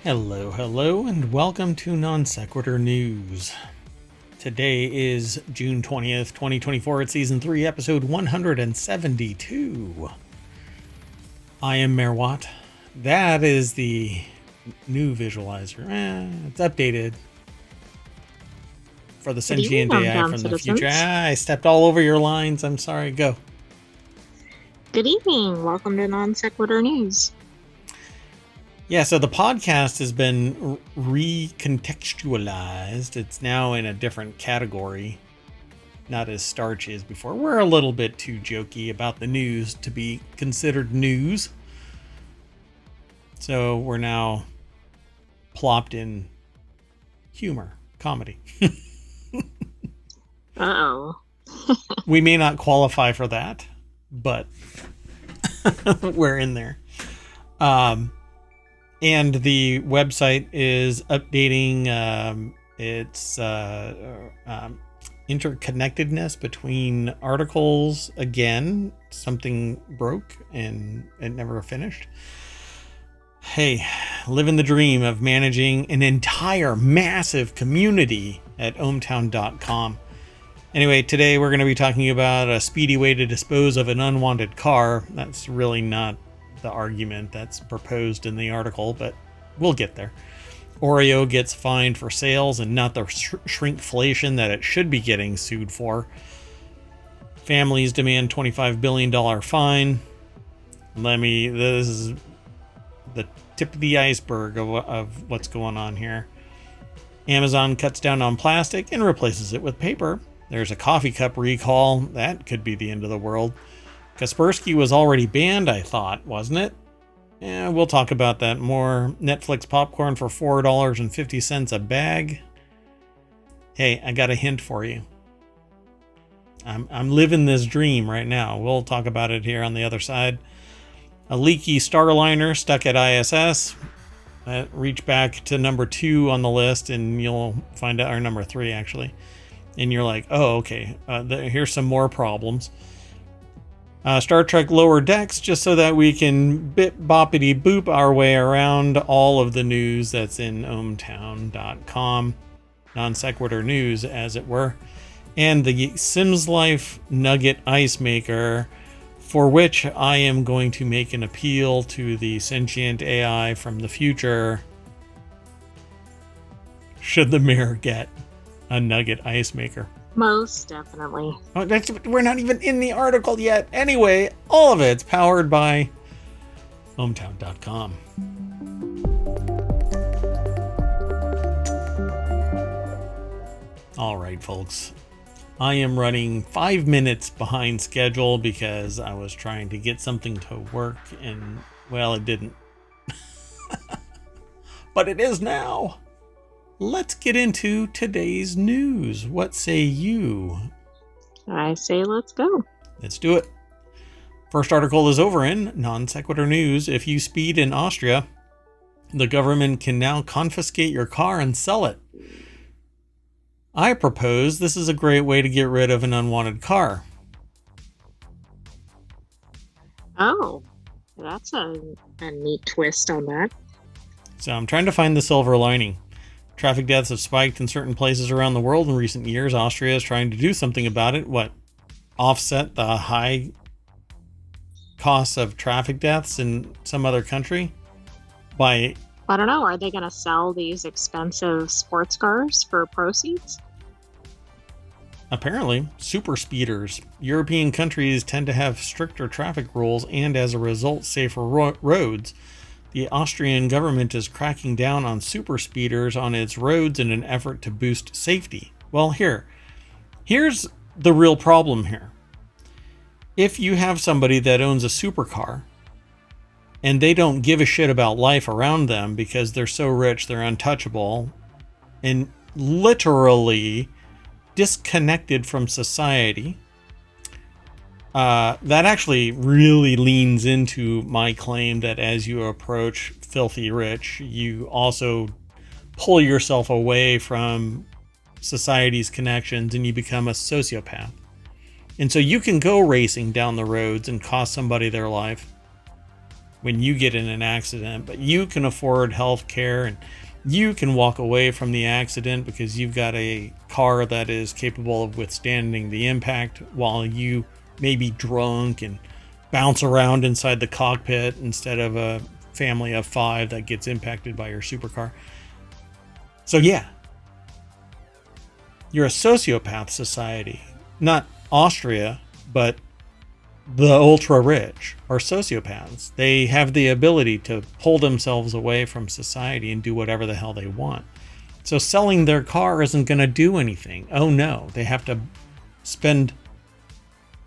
Hello, and welcome to Non Sequitur News. Today is June 20th, 2024. It's Season 3, Episode 172. I am Merwat. That is the new visualizer. It's updated for the sentient AI from the future. I stepped all over your lines. I'm sorry. Go. Good evening. Welcome to Non Sequitur News. Yeah, so the podcast has been recontextualized. It's now in a different category, not as starchy as before. We're a little bit too jokey about the news to be considered news. So we're now plopped in humor, comedy. Uh-oh. We may not qualify for that, but we're in there. And the website is updating its interconnectedness between articles again. Something broke and it never finished. Hey, living the dream of managing an entire massive community at ohmTown.com. Anyway, today we're going to be talking about a speedy way to dispose of an unwanted car. That's really not the argument that's proposed in the article, but we'll get there. Oreo gets fined for sales and not the shrinkflation that it should be getting sued for. Families demand $25 billion fine. This is the tip of the iceberg of what's going on here. Amazon cuts down on plastic and replaces it with paper. There's a coffee cup recall. That could be the end of the world. Kaspersky was already banned, I thought, wasn't it? Yeah, we'll talk about that more. Netflix popcorn for $4.50 a bag. Hey, I got a hint for you. I'm living this dream right now. We'll talk about it here on the other side. A leaky Starliner stuck at ISS. Reach back to number 2 on the list and you'll find out, or number 3 actually. And you're like, oh, okay, here's some more problems. Star Trek Lower Decks, just so that we can boppity boop our way around all of the news that's in ohmTown.com. Non sequitur news, as it were. And the Simzlife Nugget Icemaker, for which I am going to make an appeal to the sentient AI from the future. Should the mayor get a Nugget Icemaker? Most definitely. Oh, we're not even in the article yet. Anyway, all of it's powered by ohmTown.com. All right, folks. I am running 5 minutes behind schedule because I was trying to get something to work and, well, it didn't. But it is now. Let's get into today's news. What say you? I say let's go. Let's do it. First article is over in Non Sequitur News. If you speed in Austria, the government can now confiscate your car and sell it. I propose this is a great way to get rid of an unwanted car. Oh, that's a neat twist on that. So I'm trying to find the silver lining. Traffic deaths have spiked in certain places around the world in recent years. Austria is trying to do something about it. What? Offset the high costs of traffic deaths in some other country? By... I don't know. Are they going to sell these expensive sports cars for proceeds? Apparently, super speeders. European countries tend to have stricter traffic rules and, as a result, safer roads. The Austrian government is cracking down on super speeders on its roads in an effort to boost safety. Well, here's the real problem here. If you have somebody that owns a supercar and they don't give a shit about life around them because they're so rich, they're untouchable, and literally disconnected from society, that actually really leans into my claim that as you approach filthy rich, you also pull yourself away from society's connections and you become a sociopath. And so you can go racing down the roads and cost somebody their life. when you get in an accident, but you can afford health care and you can walk away from the accident because you've got a car that is capable of withstanding the impact while you may be drunk and bounce around inside the cockpit instead of a family of 5 that gets impacted by your supercar. So yeah, you're a sociopath society. Not Austria, but the ultra rich are sociopaths. They have the ability to pull themselves away from society and do whatever the hell they want. So selling their car isn't going to do anything. Oh no, they have to spend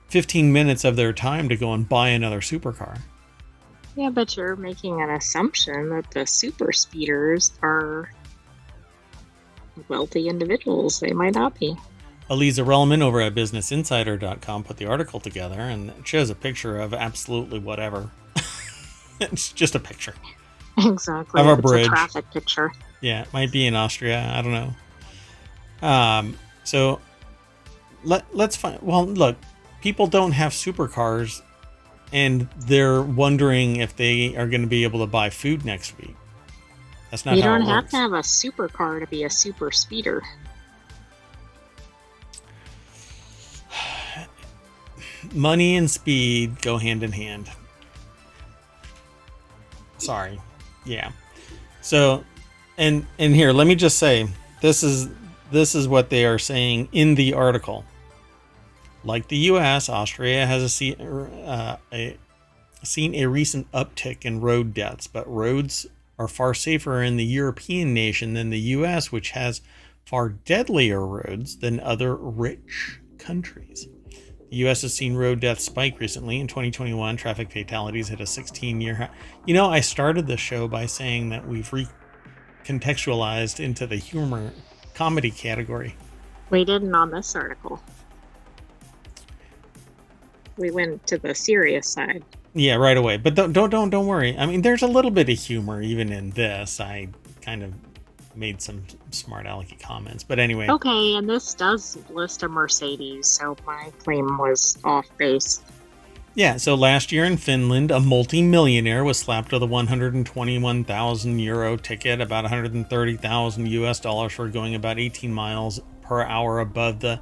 15 minutes of their time to go and buy another supercar. Yeah, but you're making an assumption that the super speeders are wealthy individuals. They might not be. Eliza Relman over at BusinessInsider.com put the article together, and it shows a picture of absolutely whatever. It's just a picture. Exactly. Of a It's bridge. a traffic picture. Yeah, it might be in Austria. I don't know. So let's find. Well, look, people don't have supercars, and they're wondering if they are going to be able to buy food next week. That's not You how it don't have works. to have a supercar to be a super speeder. Money and speed go hand in hand. Sorry. Yeah. So, and here, let me just say, this is what they are saying in the article. Like the U.S., Austria has seen a recent uptick in road deaths, but roads are far safer in the European nation than the U.S., which has far deadlier roads than other rich countries. The U.S. has seen road deaths spike recently. In 2021, traffic fatalities hit a 16-year high. You know, I started the show by saying that we've recontextualized into the humor comedy category. We didn't on this article. We went to the serious side. Yeah, right away. But don't worry. I mean, there's a little bit of humor even in this. I kind of made some smart alecky comments, but anyway. Okay, and this does list a Mercedes, so my claim was off base. Yeah, so last year in Finland, a multi-millionaire was slapped with a 121,000 euro ticket, about 130,000 US dollars for going about 18 miles per hour above the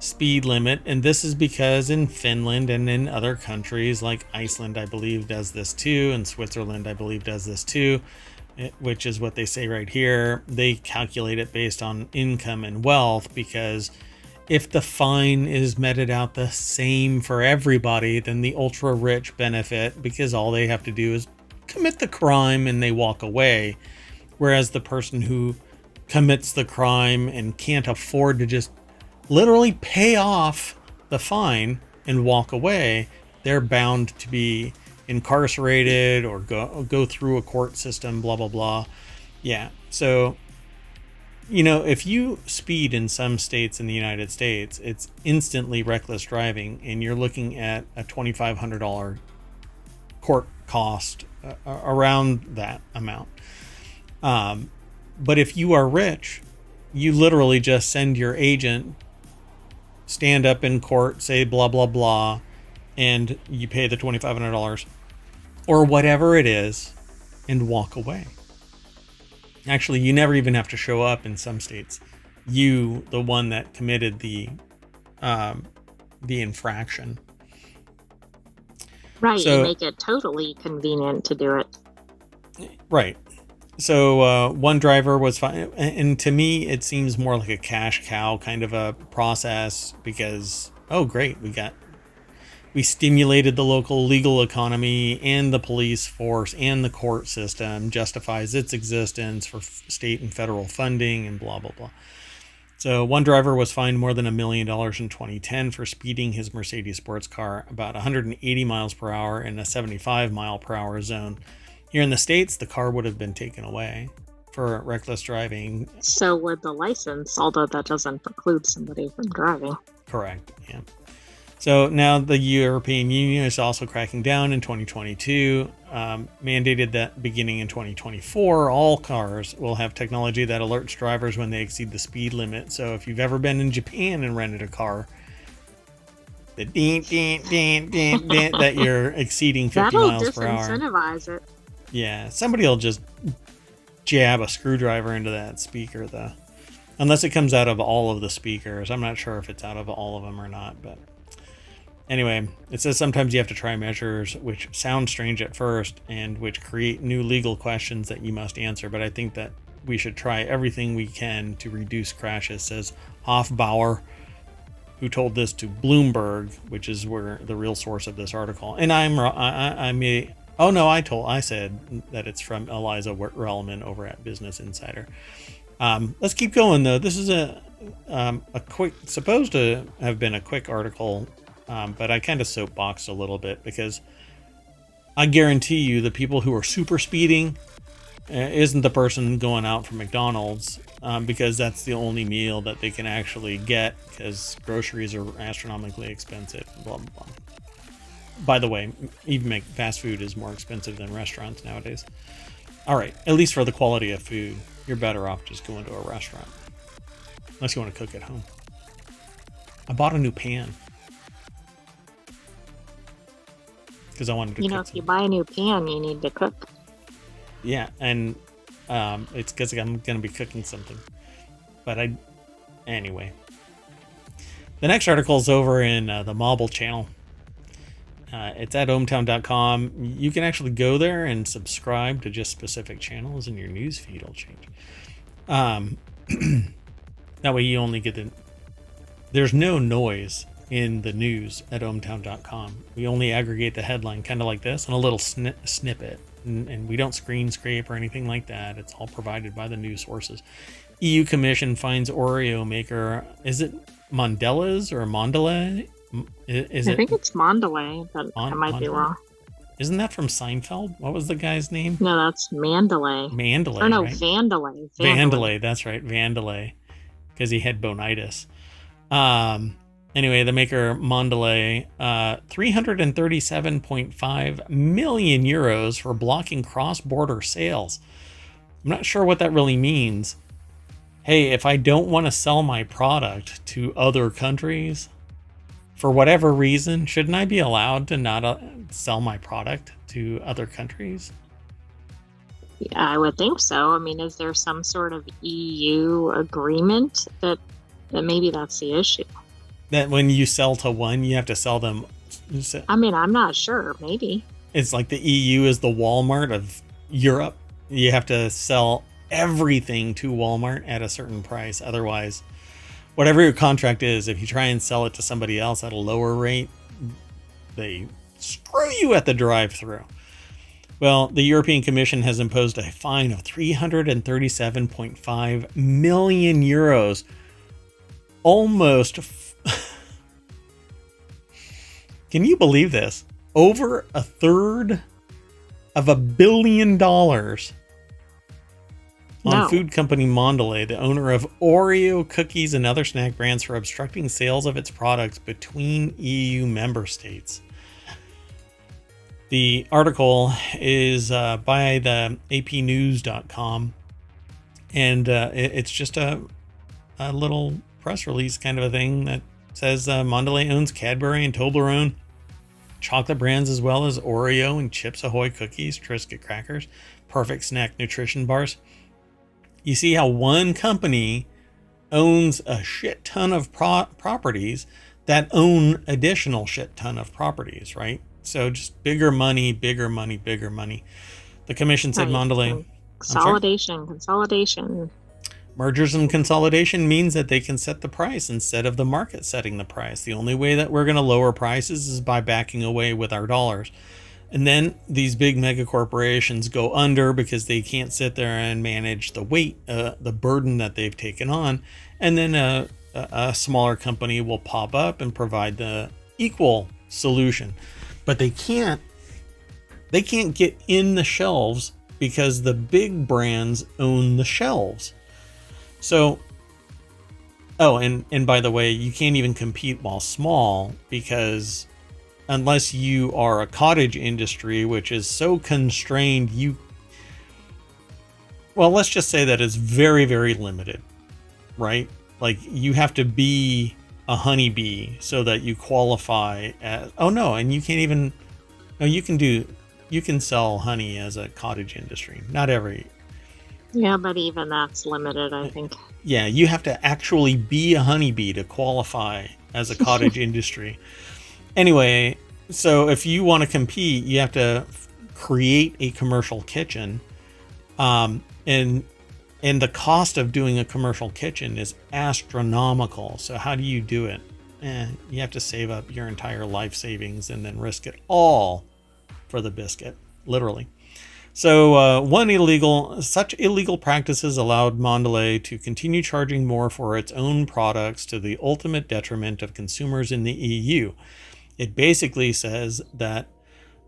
speed limit. And this is because in Finland and in other countries like Iceland, I believe, does this too, and Switzerland, I believe, does this too, which is what they say right here. They calculate it based on income and wealth, because if the fine is meted out the same for everybody, then the ultra rich benefit because all they have to do is commit the crime and they walk away. Whereas the person who commits the crime and can't afford to just literally pay off the fine and walk away, they're bound to be incarcerated or go through a court system, blah, blah, blah. Yeah. So, you know, if you speed in some states in the United States, it's instantly reckless driving, and you're looking at a $2,500 court cost around that amount. But if you are rich, you literally just send your agent, stand up in court, say blah, blah, blah, and you pay the $2,500 or whatever it is and walk away. Actually, you never even have to show up in some states. You, the one that committed the infraction. Right, So, you make it totally convenient to do it. Right. So one driver was fine, and to me, it seems more like a cash cow kind of a process because, oh, great, we stimulated the local legal economy, and the police force and the court system justifies its existence for state and federal funding and blah, blah, blah. So one driver was fined more than $1 million in 2010 for speeding his Mercedes sports car about 180 miles per hour in a 75 mile per hour zone. Here in the States, the car would have been taken away for reckless driving. So would the license, although that doesn't preclude somebody from driving. Correct, yeah. So now the European Union is also cracking down in 2022, mandated that beginning in 2024, all cars will have technology that alerts drivers when they exceed the speed limit. So if you've ever been in Japan and rented a car, the ding, that you're exceeding 50 That'll miles per hour. disincentivize it. Yeah, somebody will just jab a screwdriver into that speaker, though. Unless it comes out of all of the speakers. I'm not sure if it's out of all of them or not, but anyway, it says sometimes you have to try measures which sound strange at first and which create new legal questions that you must answer, but I think that we should try everything we can to reduce crashes, says Hofbauer, who told this to Bloomberg, which is where the real source of this article. And I said that it's from Eliza Relman over at Business Insider. Let's keep going, though. This is a quick, supposed to have been a quick article, but I kind of soapboxed a little bit because I guarantee you the people who are super speeding isn't the person going out for McDonald's, because that's the only meal that they can actually get because groceries are astronomically expensive, blah, blah, blah. By the way, even fast food is more expensive than restaurants nowadays. All right, at least for the quality of food, you're better off just going to a restaurant. Unless you want to cook at home. I bought a new pan. Because I wanted to cook if you buy a new pan, you need to cook. Yeah, and it's because I'm going to be cooking something. But anyway. The next article is over in the Mobile channel. It's at ohmTown.com. You can actually go there and subscribe to just specific channels, and your news feed will change. That way you only get there's no noise in the news at ohmTown.com. We only aggregate the headline kind of like this and a little snippet. And we don't screen scrape or anything like that. It's all provided by the news sources. EU Commission finds Oreo maker. Is it Mondelez or Mondelez? I think it's Mondelez, but I might be wrong. Isn't that from Seinfeld? What was the guy's name? No, that's Mandalay. Mandalay. Or no, right? Vandalay. Vandalay, that's right. Vandalay. Because he had bonitis. Anyway, the maker Mondelez, 337.5 million euros for blocking cross-border sales. I'm not sure what that really means. Hey, if I don't want to sell my product to other countries, for whatever reason, shouldn't I be allowed to not sell my product to other countries? Yeah, I would think so. I mean, is there some sort of EU agreement that maybe that's the issue? That when you sell to one, you have to sell them. I mean, I'm not sure. Maybe. It's like the EU is the Walmart of Europe. You have to sell everything to Walmart at a certain price. Otherwise, whatever your contract is, if you try and sell it to somebody else at a lower rate, they screw you at the drive-thru. Well, the European Commission has imposed a fine of 337.5 million euros. Almost. Can you believe this? Over a third of $1 billion on food company Mondelez, the owner of Oreo cookies and other snack brands, for obstructing sales of its products between EU member states. The article is by the apnews.com, and it's just a little press release kind of a thing that says Mondelez owns Cadbury and Toblerone chocolate brands, as well as Oreo and Chips Ahoy cookies, Triscuit crackers, Perfect Snack nutrition bars. You see how one company owns a shit ton of properties that own additional shit ton of properties, right? So just bigger money, bigger money, bigger money. The commission said Mondelez... Consolidation. Mergers and consolidation means that they can set the price instead of the market setting the price. The only way that we're going to lower prices is by backing away with our dollars. And then these big mega corporations go under because they can't sit there and manage the weight, the burden that they've taken on. And then a smaller company will pop up and provide the equal solution. But they can't get in the shelves because the big brands own the shelves. So, and by the way, you can't even compete while small, because unless you are a cottage industry, which is so constrained, let's just say that it's very, very limited, right? Like, you have to be a honeybee so that you qualify as, oh no, and you can't even, no, you can sell honey as a cottage industry. Not every, Yeah, but even that's limited, I think. yeah, you have to actually be a honeybee to qualify as a cottage industry. Anyway, so if you want to compete, you have to create a commercial kitchen. And the cost of doing a commercial kitchen is astronomical. So how do you do it? You have to save up your entire life savings and then risk it all for the biscuit, literally. So such illegal practices allowed Mondelez to continue charging more for its own products to the ultimate detriment of consumers in the EU. It basically says that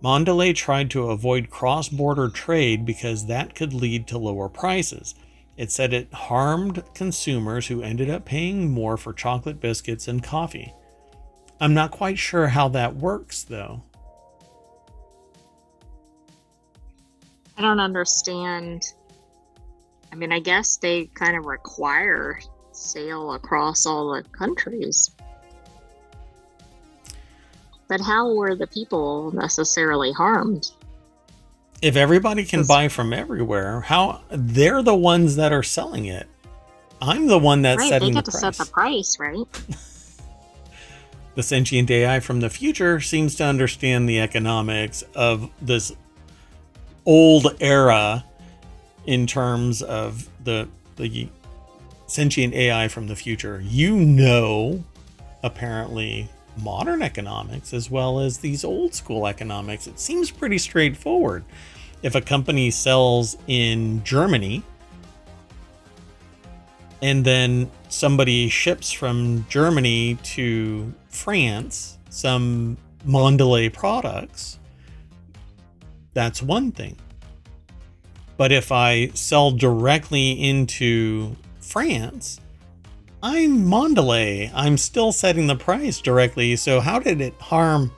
Mondelez tried to avoid cross-border trade because that could lead to lower prices. It said it harmed consumers who ended up paying more for chocolate biscuits and coffee. I'm not quite sure how that works, though. I don't understand. I mean, I guess they kind of require sale across all the countries. But how were the people necessarily harmed? If everybody can buy from everywhere, how they're the ones that are selling it. I'm the one that's setting the price. They get to set the price, right? The sentient AI from the future seems to understand the economics of this old era in terms of the sentient AI from the future. You know, apparently, modern economics as well as these old school economics. It seems pretty straightforward. If a company sells in Germany and then somebody ships from Germany to France some Mondelez products, that's one thing. But if I sell directly into France, I'm Mondelez. I'm still setting the price directly. So how did it harm?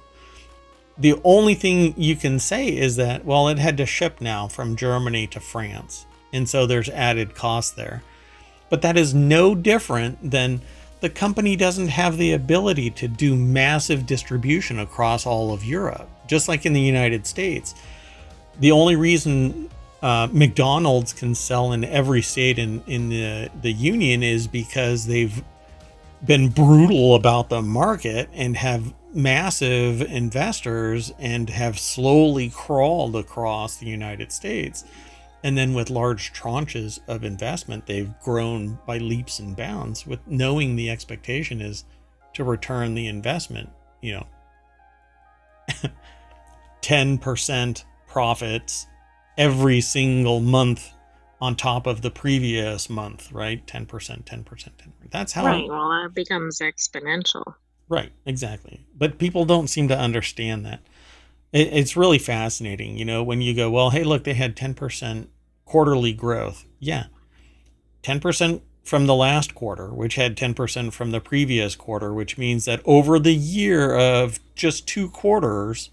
The only thing you can say is that, well, it had to ship now from Germany to France. And so there's added cost there. But that is no different than the company doesn't have the ability to do massive distribution across all of Europe, just like in the United States. The only reason McDonald's can sell in every state in the union is because they've been brutal about the market and have massive investors and have slowly crawled across the United States. And then with large tranches of investment, they've grown by leaps and bounds, with knowing the expectation is to return the investment, 10% profits every single month on top of the previous month, right? 10%, 10%, 10%. That's how. Right. Well, that becomes exponential. Right. Exactly. But people don't seem to understand that. It's really fascinating, when you go, well, hey, look, they had 10% quarterly growth. Yeah. 10% from the last quarter, which had 10% from the previous quarter, which means that over the year of just 2 quarters,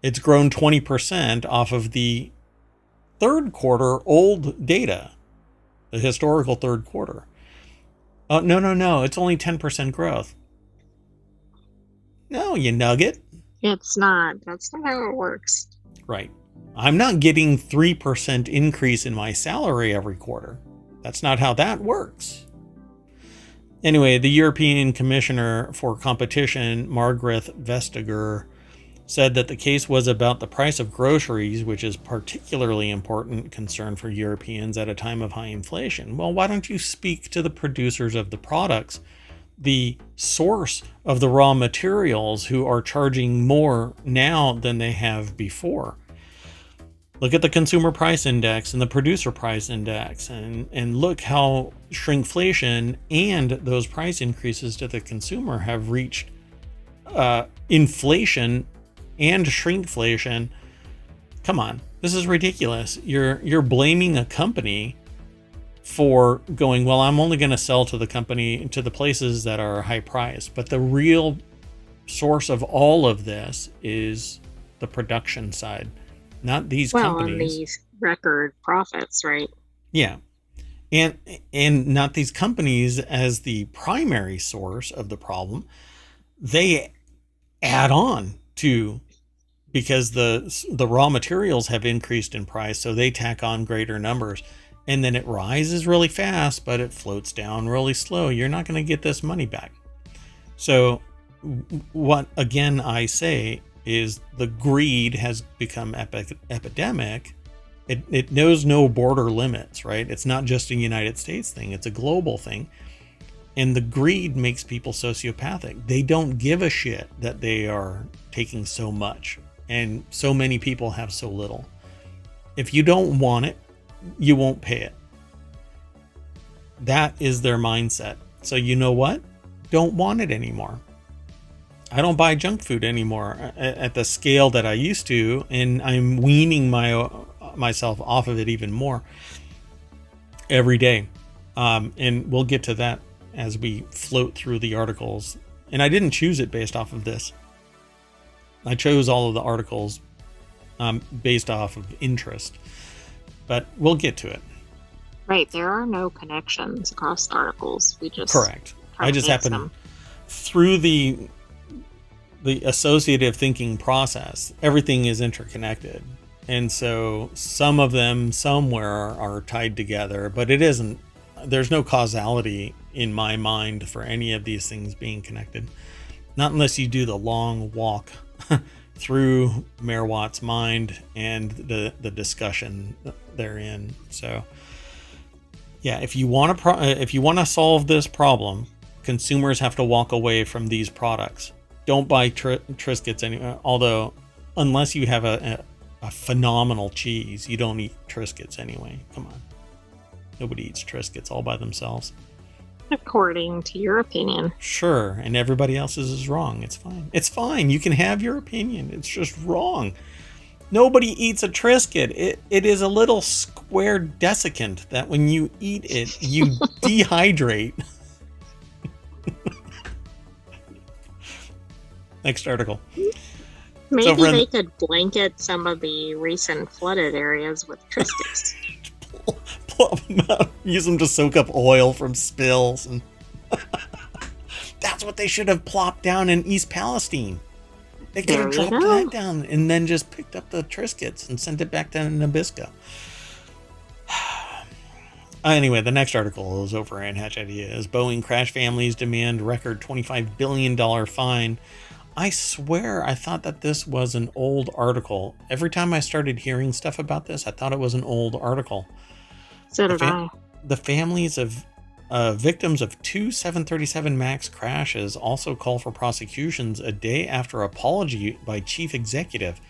it's grown 20% off of the third quarter old data, the historical third quarter. Oh, no. It's only 10% growth. No, you nugget. It's not. That's not how it works. Right. I'm not getting 3% increase in my salary every quarter. That's not how that works. Anyway, the European Commissioner for Competition, Margrethe Vestager, said that the case was about the price of groceries, which is particularly important concern for Europeans at a time of high inflation. Well, why don't you speak to the producers of the products, the source of the raw materials, who are charging more now than they have before? Look at the consumer price index and the producer price index, and look how shrinkflation and those price increases to the consumer have reached inflation and shrinkflation. Come on, this is ridiculous. You're blaming a company for going, well, I'm only going to sell to the places that are high priced, but the real source of all of this is the production side, not these companies. And these record profits, right? Yeah. and not these companies as the primary source of the problem. They add on to, because the raw materials have increased in price, so they tack on greater numbers, and then it rises really fast, but it floats down really slow. You're not going to get this money back. So what again I say is the greed has become epidemic. It knows no border limits, right? It's not just a United States thing, it's a global thing. And the greed makes people sociopathic. They don't give a shit that they are taking so much, and so many people have so little. If you don't want it, you won't pay it. That is their mindset. So you know what? Don't want it anymore. I don't buy junk food anymore at the scale that I used to, and I'm weaning myself off of it even more every day. And we'll get to that as we float through the articles. And I didn't choose it based off of this. I chose all of the articles based off of interest, but we'll get to it. Right, there are no connections across articles. We just correct. I just happen through the associative thinking process. Everything is interconnected, and so some of them somewhere are tied together, but it isn't. There's no causality in my mind for any of these things being connected, not unless you do the long walk through Mayor Watt's mind and the discussion therein. So yeah, if you want to solve this problem, consumers have to walk away from these products. Don't buy Triscuits anymore. Although, unless you have a phenomenal cheese, you don't eat Triscuits anyway. Come on, nobody eats Triscuits all by themselves. According to your opinion. Sure, and everybody else's is wrong. It's fine. It's fine. You can have your opinion. It's just wrong. Nobody eats a Triscuit. It is a little square desiccant that when you eat it, you dehydrate. Next article. Maybe they could blanket some of the recent flooded areas with Triscuits. Plop them out. Use them to soak up oil from spills. And that's what they should have plopped down in East Palestine. They could have dropped that down and then just picked up the Triscuits and sent it back to Nabisco. Anyway, the next article is over at Hatch Ideas. Boeing crash families demand record $25 billion fine. I swear I thought that this was an old article. Every time I started hearing stuff about this, I thought it was an old article. So did I. The families of victims of two 737 MAX crashes also call for prosecutions a day after apology by chief executive.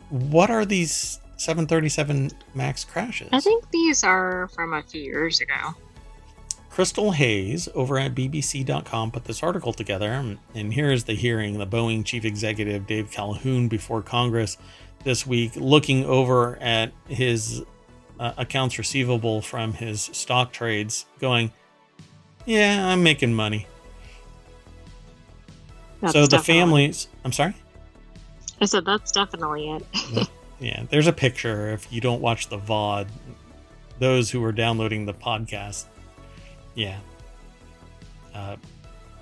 What are these 737 MAX crashes? I think these are from a few years ago. Crystal Hayes over at BBC.com put this article together, and here's the hearing. The Boeing chief executive Dave Calhoun before Congress this week, looking over at his accounts receivable from his stock trades, going, yeah, I'm making money. So the families, I'm sorry? I said that's definitely it. Yeah, there's a picture. If you don't watch the VOD, those who are downloading the podcast, yeah.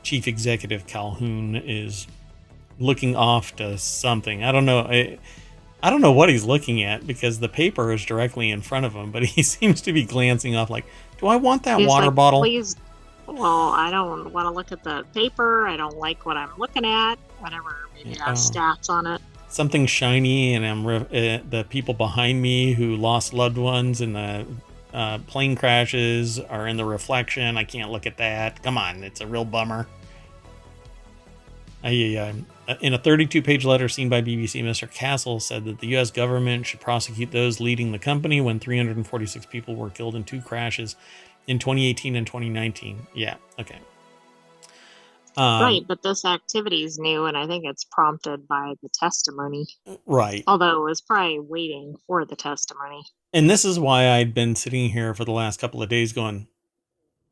Chief Executive Calhoun is looking off to something. I don't know. I don't know what he's looking at because the paper is directly in front of him, but he seems to be glancing off like, do I want that water bottle? Please. Well, I don't want to look at the paper. I don't like what I'm looking at. Whatever. Maybe it has stats on it. Something shiny, and the people behind me who lost loved ones in the plane crashes are in the reflection. I can't look at that. Come on, it's a real bummer. In a 32-page letter seen by BBC, Mr. Castle said that the U.S. government should prosecute those leading the company when 346 people were killed in two crashes in 2018 and 2019. Yeah, okay. Right, but this activity is new, and I think it's prompted by the testimony. Right. Although it was probably waiting for the testimony. And this is why I'd been sitting here for the last couple of days going,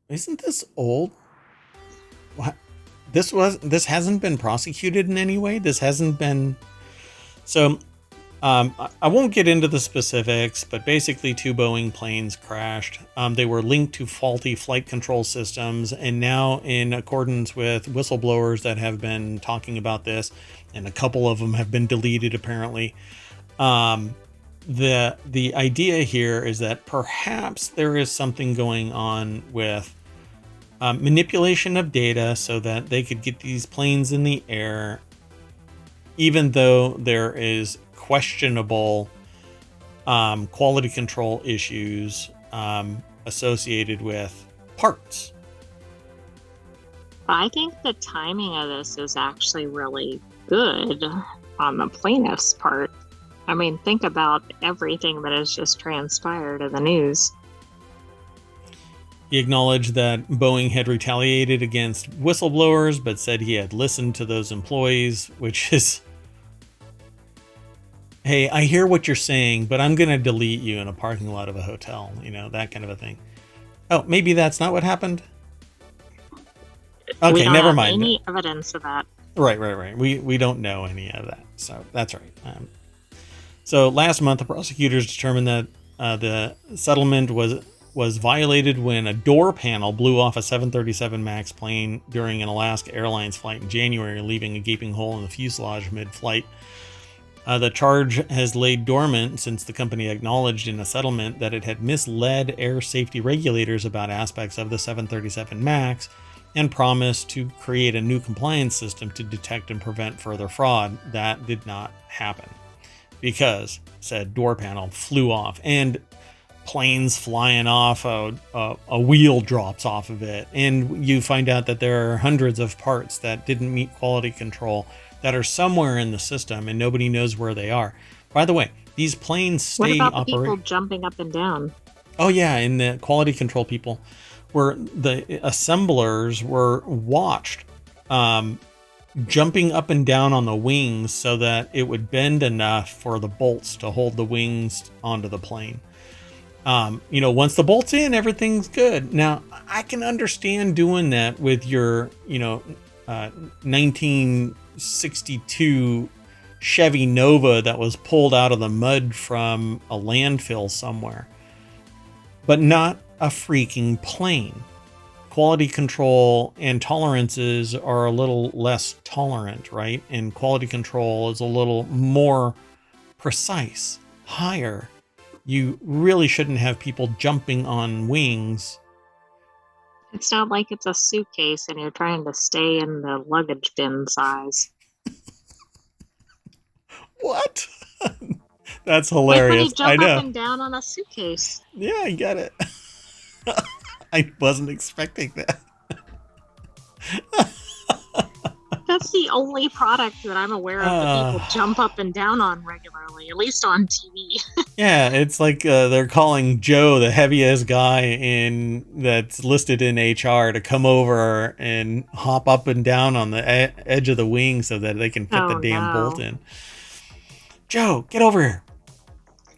isn't this old? What? This hasn't been prosecuted in any way. This hasn't been. So I won't get into the specifics, but basically 2 Boeing planes crashed. They were linked to faulty flight control systems, and now, in accordance with whistleblowers that have been talking about this, and a couple of them have been deleted apparently, the idea here is that perhaps there is something going on with manipulation of data so that they could get these planes in the air, even though there is questionable quality control issues associated with parts. I think the timing of this is actually really good on the plaintiff's part. I mean, think about everything that has just transpired in the news. He acknowledged that Boeing had retaliated against whistleblowers, but said he had listened to those employees, which is, hey, I hear what you're saying, but I'm going to delete you in a parking lot of a hotel, that kind of a thing. Oh, maybe that's not what happened? Okay, we don't never have mind. Any evidence of that. Right. We don't know any of that, so that's right. So last month, the prosecutors determined that the settlement was violated when a door panel blew off a 737 MAX plane during an Alaska Airlines flight in January, leaving a gaping hole in the fuselage mid-flight. The charge has laid dormant since the company acknowledged in a settlement that it had misled air safety regulators about aspects of the 737 MAX and promised to create a new compliance system to detect and prevent further fraud. That did not happen because said door panel flew off, and planes flying off, a wheel drops off of it, and you find out that there are hundreds of parts that didn't meet quality control that are somewhere in the system and nobody knows where they are. By the way, these planes stay What about the people jumping up and down? Oh yeah, and the quality control people were, the assemblers were watched jumping up and down on the wings so that it would bend enough for the bolts to hold the wings onto the plane. Once the bolt's in, everything's good. Now, I can understand doing that with your, 1962 Chevy Nova that was pulled out of the mud from a landfill somewhere, but not a freaking plane. Quality control and tolerances are a little less tolerant, right? And quality control is a little more precise, higher. You really shouldn't have people jumping on wings. It's not like it's a suitcase and you're trying to stay in the luggage bin size. What? That's hilarious. Like when you jump I know. up and down on a suitcase. Yeah, I get it. I wasn't expecting that. That's the only product that I'm aware of that people jump up and down on regularly, at least on TV. Yeah, it's like they're calling Joe, the heaviest guy that's listed in HR, to come over and hop up and down on the edge of the wing so that they can fit the damn bolt in. Joe, get over here.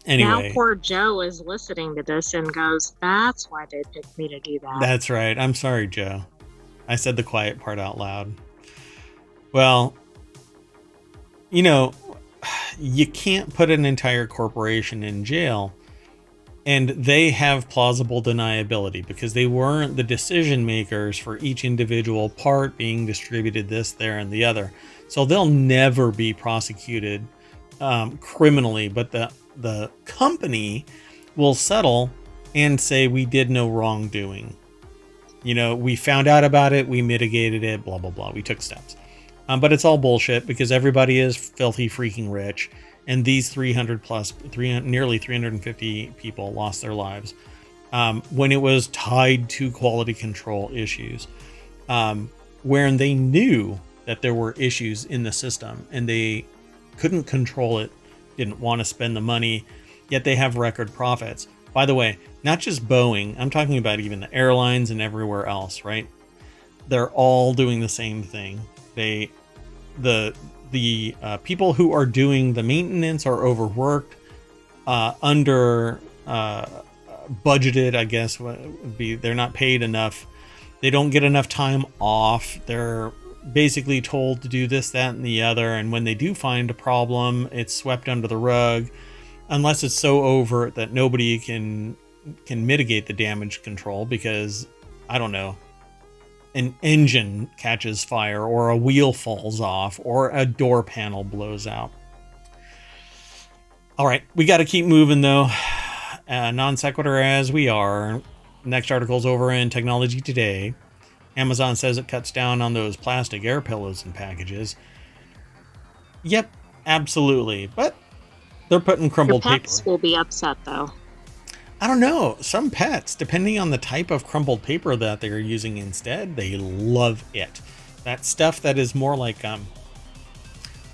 Anyway, now poor Joe is listening to this and goes, that's why they picked me to do that. That's right. I'm sorry, Joe. I said the quiet part out loud. Well, you can't put an entire corporation in jail, and they have plausible deniability because they weren't the decision makers for each individual part being distributed this, there, and the other. So they'll never be prosecuted criminally, but the company will settle and say we did no wrongdoing. We found out about it, we mitigated it, blah, blah, blah. We took steps. But it's all bullshit because everybody is filthy freaking rich. And these nearly 350 people lost their lives when it was tied to quality control issues, wherein they knew that there were issues in the system and they couldn't control it, didn't want to spend the money, yet they have record profits. By the way, not just Boeing, I'm talking about even the airlines and everywhere else, right? They're all doing the same thing. The people who are doing the maintenance are overworked, under budgeted, I guess would be. They're not paid enough. They don't get enough time off. They're basically told to do this, that, and the other. And when they do find a problem, it's swept under the rug, unless it's so overt that nobody can mitigate the damage control because, I don't know, an engine catches fire or a wheel falls off or a door panel blows out. All right, we got to keep moving though. Non sequitur as we are. Next article's over in Technology Today. Amazon says it cuts down on those plastic air pillows and packages. Yep, absolutely. But they're putting crumbled Your pets paper. will be upset though. I don't know. Some pets, depending on the type of crumpled paper that they're using instead, they love it. That stuff that is more like,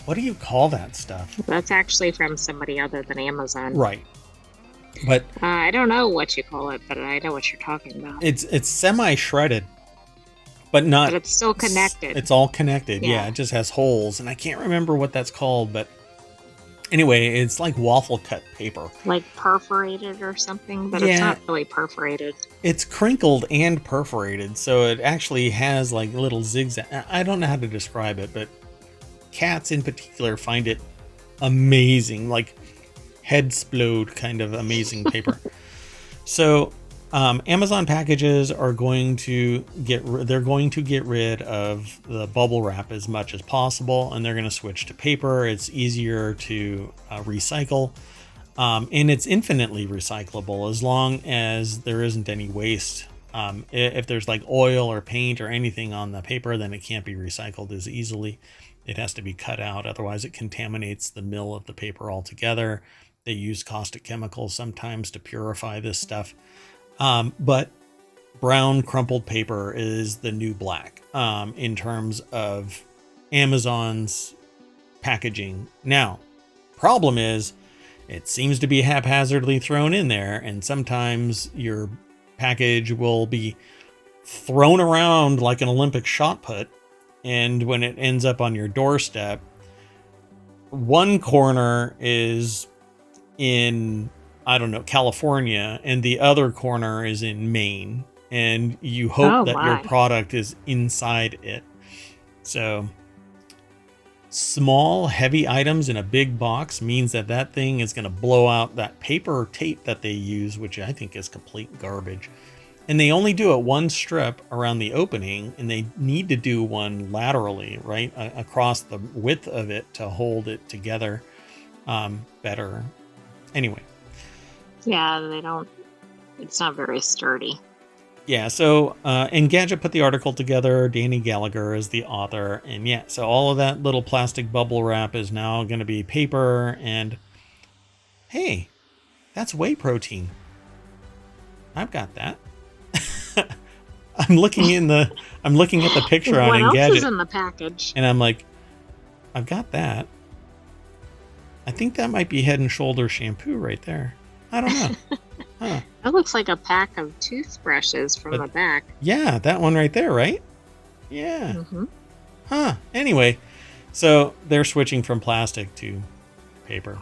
what do you call that stuff? That's actually from somebody other than Amazon. Right. But I don't know what you call it, but I know what you're talking about. It's semi-shredded, but not... But it's still connected. It's all connected. Yeah, it just has holes, and I can't remember what that's called, but anyway, it's like waffle cut paper. Like perforated or something, but it's not really perforated. It's crinkled and perforated, so it actually has like little zigzag. I don't know how to describe it, but cats in particular find it amazing, like head explode kind of amazing paper. So Amazon packages are going to get rid of the bubble wrap as much as possible, and they're going to switch to paper. It's easier to recycle, and it's infinitely recyclable as long as there isn't any waste. If there's like oil or paint or anything on the paper, then it can't be recycled as easily. It has to be cut out, otherwise it contaminates the mill of the paper altogether. They use caustic chemicals sometimes to purify this stuff. But brown crumpled paper is the new black in terms of Amazon's packaging. Now, problem is it seems to be haphazardly thrown in there, and sometimes your package will be thrown around like an Olympic shot put, and when it ends up on your doorstep, one corner is in, I don't know, California, and the other corner is in Maine, and you hope that your product is inside it. So small, heavy items in a big box means that thing is going to blow out that paper tape that they use, which I think is complete garbage. And they only do it one strip around the opening, and they need to do one laterally, right, across the width of it to hold it together better. Anyway. Yeah, they don't, it's not very sturdy. Yeah, so Engadget put the article together. Danny Gallagher is the author. And yeah, so all of that little plastic bubble wrap is now going to be paper. And hey, that's whey protein. I've got that. I'm looking at the picture on Engadget. What else is in the package? And I'm like, I've got that. I think that might be Head and Shoulders shampoo right there. I don't know. Huh. That looks like a pack of toothbrushes from the back. Yeah, that one right there, right? Yeah. Mm-hmm. Huh. Anyway, so they're switching from plastic to paper.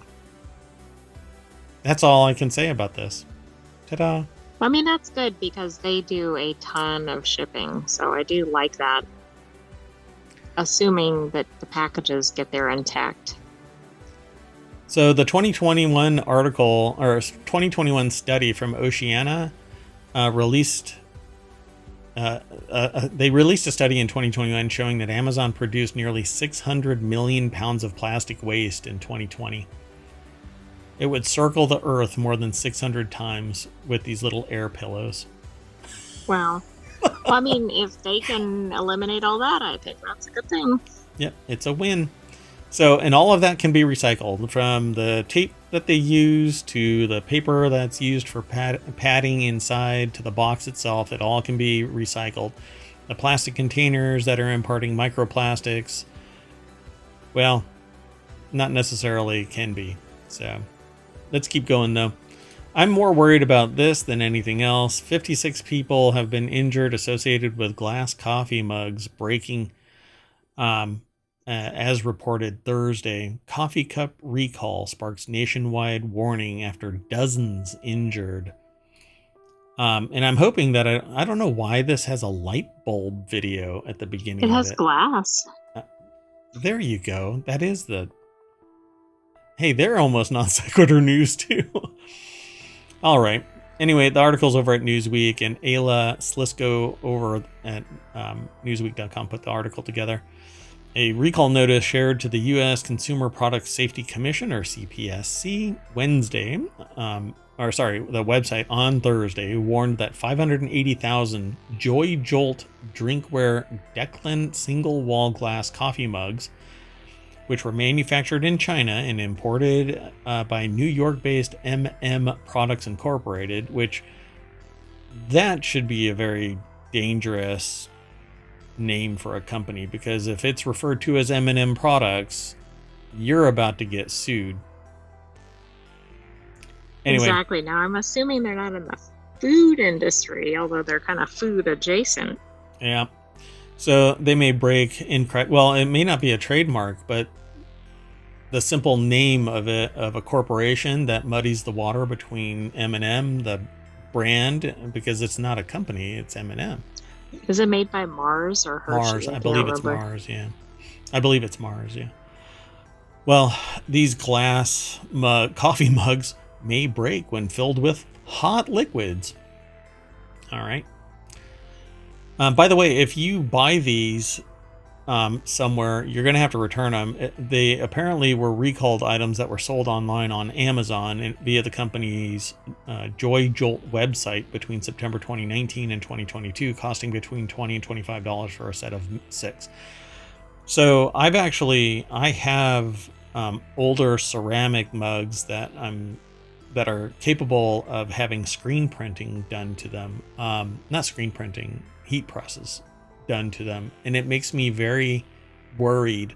That's all I can say about this. Ta-da. I mean, that's good because they do a ton of shipping, so I do like that. Assuming that the packages get there intact. So the 2021 article, or 2021 study from Oceana released they released a study in 2021 showing that Amazon produced nearly 600 million pounds of plastic waste in 2020. It would circle the earth more than 600 times with these little air pillows. Wow. Well, I mean, if they can eliminate all that, I think that's a good thing. Yep, it's a win. So, and all of that can be recycled, from the tape that they use to the paper that's used for padding inside to the box itself. It all can be recycled. The plastic containers that are imparting microplastics, well, not necessarily can be. So let's keep going though. I'm more worried about this than anything else. 56 people have been injured associated with glass coffee mugs breaking. As reported Thursday, coffee cup recall sparks nationwide warning after dozens injured. And I'm hoping that I don't know why this has a light bulb video at the beginning It of has it. glass. There you go. That is the... Hey, they're almost non sequitur news too. All right. Anyway, the article's over at Newsweek, and Ayla Slisko over at Newsweek.com put the article together. A recall notice shared to the U.S. Consumer Product Safety Commission, or CPSC, Wednesday, the website on Thursday, warned that 580,000 Joy Jolt drinkware Declan single-wall glass coffee mugs, which were manufactured in China and imported by New York-based Products Incorporated, which that should be a very dangerous name for a company, because if it's referred to as Products, you're about to get sued. Anyway, exactly. Now, I'm assuming they're not in the food industry, although they're kind of food adjacent. Yeah. So they may break incorrect. Well, it may not be a trademark, but the simple name of a corporation that muddies the water between M&M, the brand, because it's not a company, it's M&M. Is it made by Mars or Hershey? Mars, I believe it's Mars. Yeah, I believe it's Mars. Yeah. Well, these glass coffee mugs may break when filled with hot liquids. All right. By the way, if you buy these somewhere, you're going to have to return them. They apparently were recalled items that were sold online on Amazon and via the company's Joy Jolt website between September 2019 and 2022, costing between $20 and $25 for a set of 6. So I have older ceramic mugs that are capable of having screen printing done to them. Not screen printing, heat presses done to them, and it makes me very worried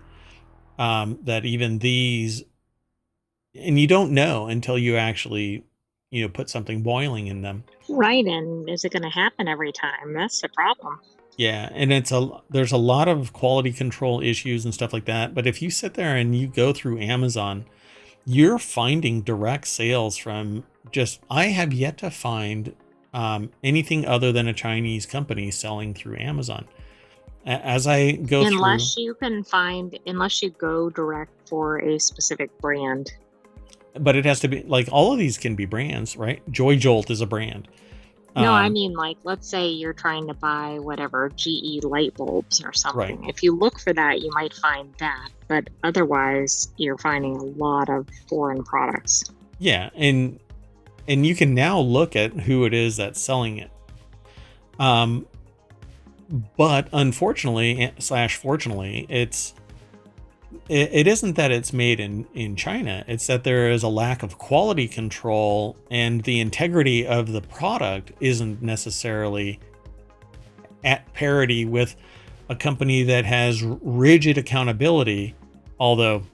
that even these, and you don't know until you actually put something boiling in them, right? And is it going to happen every time? That's the problem. Yeah, and there's a lot of quality control issues and stuff like that, but if you sit there and you go through Amazon, you're finding direct sales from I have yet to find anything other than a Chinese company selling through Amazon. As I go unless you go direct for a specific brand. But it has to be like, all of these can be brands, right? Joy Jolt is a brand. No, I mean, like, let's say you're trying to buy whatever GE light bulbs or something. Right. If you look for that, you might find that, but otherwise you're finding a lot of foreign products. Yeah, and you can now look at who it is that's selling it. But unfortunately / fortunately, it isn't that it's made in China. It's that there is a lack of quality control, and the integrity of the product isn't necessarily at parity with a company that has rigid accountability. Although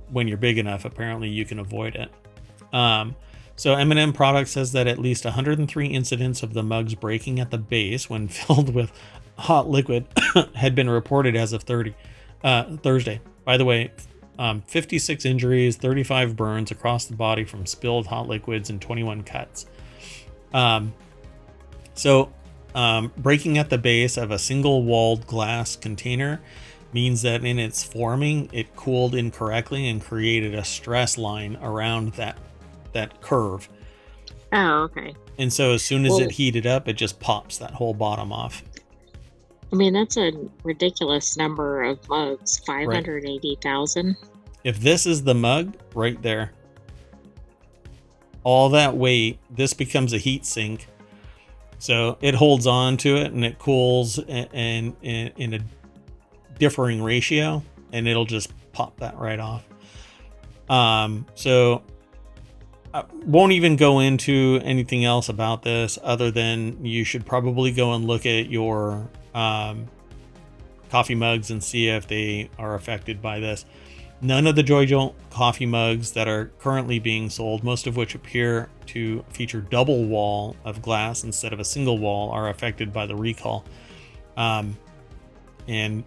when you're big enough, apparently you can avoid it. So M&M Products says that at least 103 incidents of the mugs breaking at the base when filled with hot liquid had been reported as of Thursday. By the way, 56 injuries, 35 burns across the body from spilled hot liquids, and 21 cuts. Breaking at the base of a single-walled glass container means that in its forming, it cooled incorrectly and created a stress line around that curve. Oh, okay. And so as soon as it heated up, it just pops that whole bottom off. I mean, that's a ridiculous number of mugs, 580,000. Right. If this is the mug right there, all that weight, this becomes a heat sink. So it holds on to it and it cools in a differing ratio, and it'll just pop that right off. So I won't even go into anything else about this other than you should probably go and look at your coffee mugs and see if they are affected by this. None of the Joy Jolt coffee mugs that are currently being sold, most of which appear to feature double wall of glass instead of a single wall, are affected by the recall. Now I'm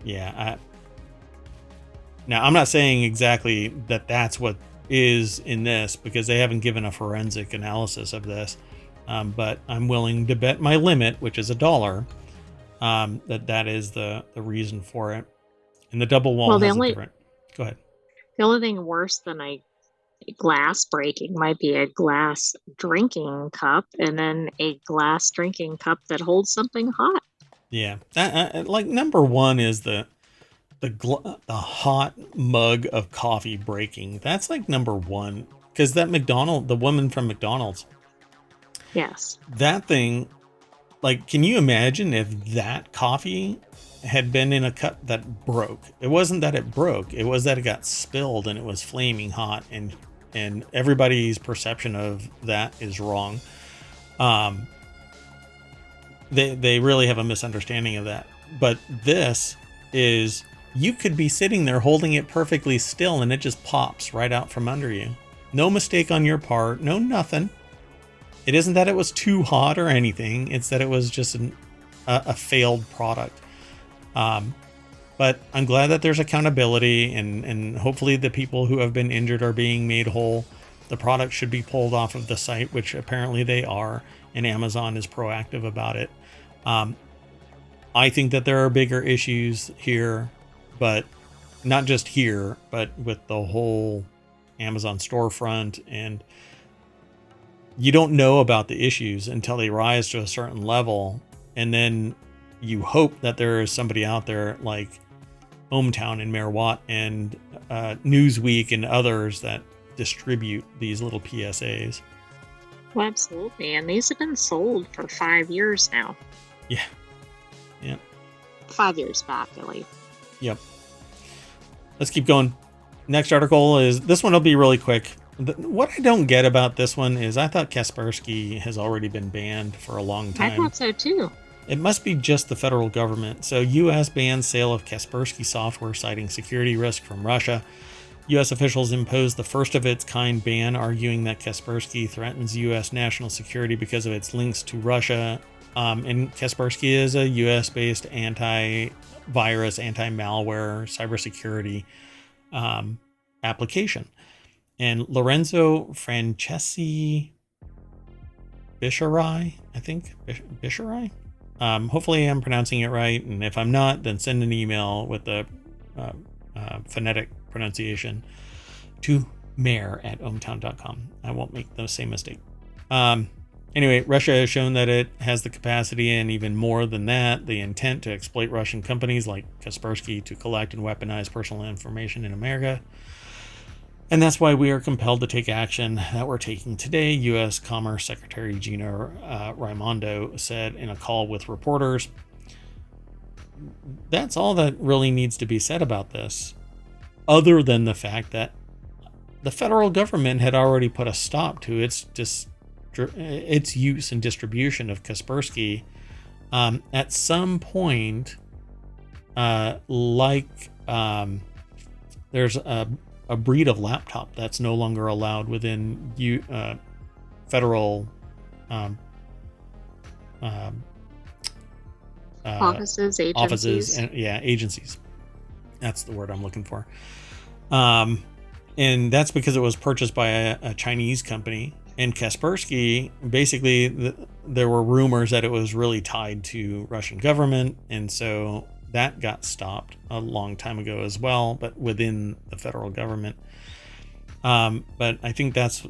not saying exactly that that's what is in this, because they haven't given a forensic analysis of this. But I'm willing to bet my limit, which is $1, that is the reason for it. And the double wall Well, has a different. Go ahead. the only thing worse than a glass breaking might be a glass drinking cup, and then a glass drinking cup that holds something hot. Yeah, like number one is the hot mug of coffee breaking. That's like number one, because the woman from McDonald's, Yes. that thing, like, can you imagine if that coffee had been in a cup that broke? It wasn't that it broke, it was that it got spilled and it was flaming hot, and everybody's perception of that is wrong. They really have a misunderstanding of that. But this is, you could be sitting there holding it perfectly still and it just pops right out from under you. No mistake on your part, no nothing. It isn't that it was too hot or anything, it's that it was just a failed product. But I'm glad that there's accountability, and hopefully the people who have been injured are being made whole. The product should be pulled off of the site, which apparently they are, and Amazon is proactive about it. I think that there are bigger issues here, but not just here, but with the whole Amazon storefront, and you don't know about the issues until they rise to a certain level, and then you hope that there is somebody out there like ohmTown and Mayor Watt and Newsweek and others that distribute these little PSAs. Well, absolutely. And these have been sold for 5 years now. Yeah. 5 years back, at least. Yep. Let's keep going. Next article is, this one will be really quick. What I don't get about this one is I thought Kaspersky has already been banned for a long time. I thought so too. It must be just the federal government. So U.S. bans sale of Kaspersky software, citing security risk from Russia. U.S. officials imposed the first of its kind ban, arguing that Kaspersky threatens U.S. national security because of its links to Russia. And Kaspersky is a U.S.-based antivirus, anti-malware, cybersecurity application. And Lorenzo Franceschi Bisharai, I think, Bisharai? Hopefully I'm pronouncing it right, and if I'm not, then send an email with the phonetic pronunciation to mayor@ohmTown.com. I won't make the same mistake. Anyway, Russia has shown that it has the capacity, and even more than that, the intent to exploit Russian companies like Kaspersky to collect and weaponize personal information in America. And that's why we are compelled to take action that we're taking today, U.S. Commerce Secretary Gina Raimondo said in a call with reporters. That's all that really needs to be said about this, other than the fact that the federal government had already put a stop to its use and distribution of Kaspersky. At some point, there's a breed of laptop that's no longer allowed within federal Offices, agencies. Agencies. That's the word I'm looking for. And that's because it was purchased by a Chinese company. And Kaspersky, basically, there were rumors that it was really tied to Russian government, and so that got stopped a long time ago as well, but within the federal government. But I think that's,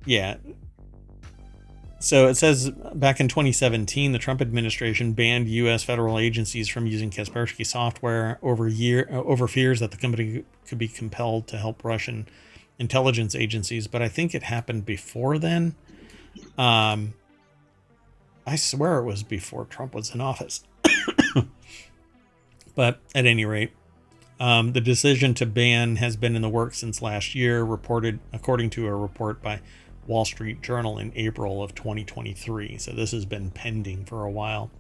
yeah. So it says back in 2017, the Trump administration banned U.S. federal agencies from using Kaspersky software over fears that the company could be compelled to help Russian intelligence agencies. But I think it happened before then. I swear it was before Trump was in office. But at any rate, the decision to ban has been in the works since last year, reported according to a report by Wall Street Journal in April of 2023. So this has been pending for a while.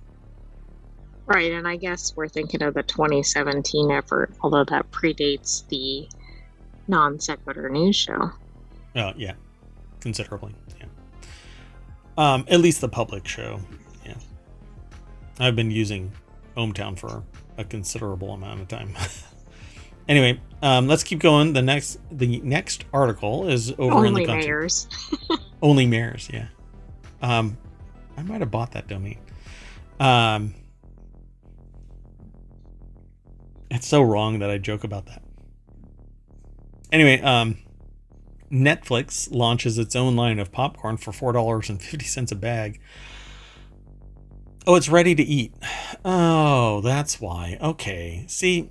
Right, and I guess we're thinking of the 2017 effort, although that predates the Non Sequitur news show. Oh, yeah, considerably, yeah. At least the public show, yeah. I've been using ohmTown for a considerable amount of time. Anyway, let's keep going. The next article is over Only in the country. mayors. Only Mares, yeah. I might have bought that domain. It's so wrong that I joke about that. Anyway, Netflix launches its own line of popcorn for $4.50 a bag. Oh, it's ready to eat. Oh, that's why. Okay. See,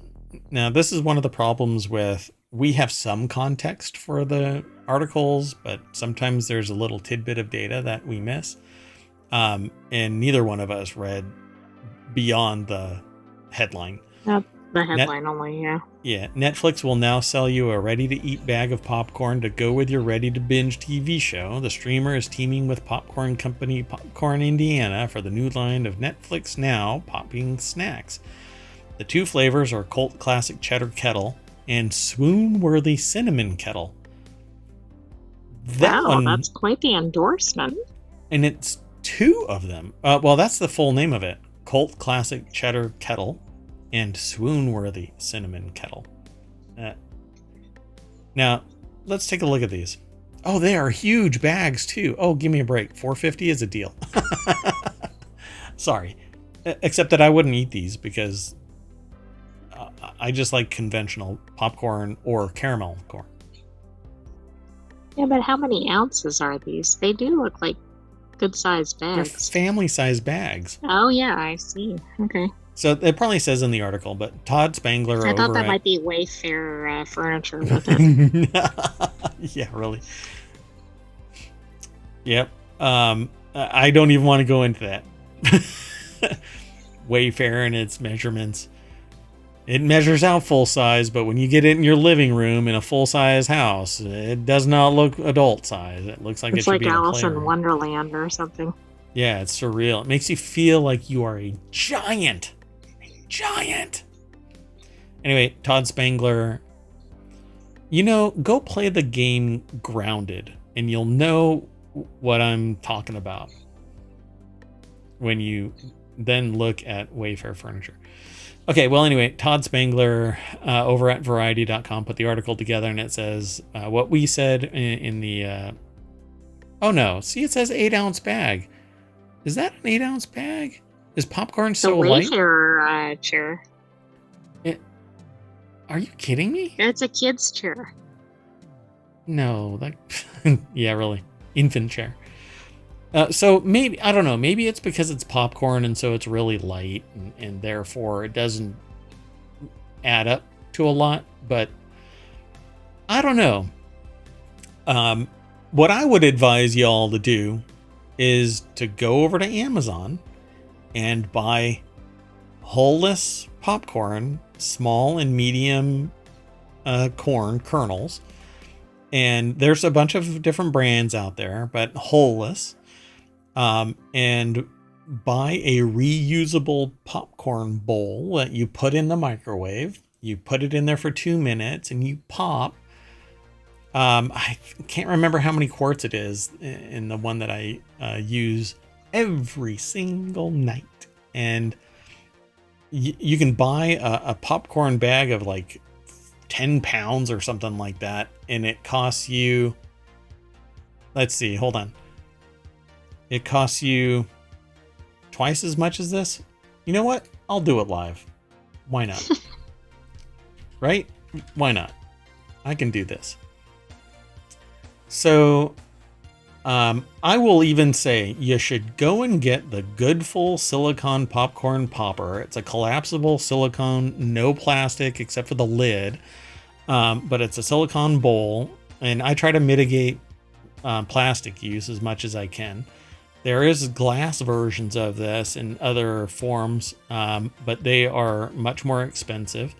now this is one of the problems with, we have some context for the articles, but sometimes there's a little tidbit of data that we miss. And neither one of us read beyond the headline. Yep, the headline only, yeah. Yeah, Netflix will now sell you a ready-to-eat bag of popcorn to go with your ready-to-binge TV show. The streamer is teaming with popcorn company Popcorn Indiana for the new line of Netflix Now popping snacks. The two flavors are Cult Classic Cheddar Kettle and Swoon-worthy Cinnamon Kettle. Wow, that's quite the endorsement. And it's two of them. Well, that's the full name of it. Cult Classic Cheddar Kettle and Swoon-worthy Cinnamon Kettle. Now, let's take a look at these. Oh, they are huge bags too. Oh, give me a break. $4.50 is a deal. Sorry. Except that I wouldn't eat these because I just like conventional popcorn or caramel corn. Yeah, but how many ounces are these? They do look like good-sized bags. They're family-sized bags. Oh, yeah, I see. Okay. So it probably says in the article, but Todd Spangler I thought that might be Wayfair furniture with it. Yeah, really. Yep. I don't even want to go into that. Wayfair and its measurements. It measures out full size, but when you get it in your living room in a full-size house, it does not look adult size. It looks like it's like Alice in Wonderland or something. Yeah, it's surreal. It makes you feel like you are a giant. Giant. Anyway, Todd Spangler, go play the game Grounded and you'll know what I'm talking about when you then look at Wayfair furniture. Okay, well, anyway, Todd Spangler over at Variety.com put the article together, and it says what we said in the... oh, no. See, it says 8-ounce bag. Is that an 8-ounce bag? Is popcorn so light? The Wayfair chair. Are you kidding me? It's a kid's chair. No, yeah, really. Infant chair. So maybe, I don't know, maybe it's because it's popcorn and so it's really light and therefore it doesn't add up to a lot, but I don't know. What I would advise y'all to do is to go over to Amazon and buy hull-less popcorn, small and medium corn kernels. And there's a bunch of different brands out there, but hull-less. And buy a reusable popcorn bowl that you put in the microwave. You put it in there for 2 minutes and you pop. I can't remember how many quarts it is in the one that I use every single night. And you can buy a popcorn bag of like 10 pounds or something like that. And it costs you, let's see, hold on. It costs you twice as much as this. You know what? I'll do it live. Why not? Right? Why not? I can do this. So, I will even say you should go and get the Goodful Silicone Popcorn Popper. It's a collapsible silicone, no plastic except for the lid. But it's a silicone bowl, and I try to mitigate plastic use as much as I can. There is glass versions of this in other forms, but they are much more expensive.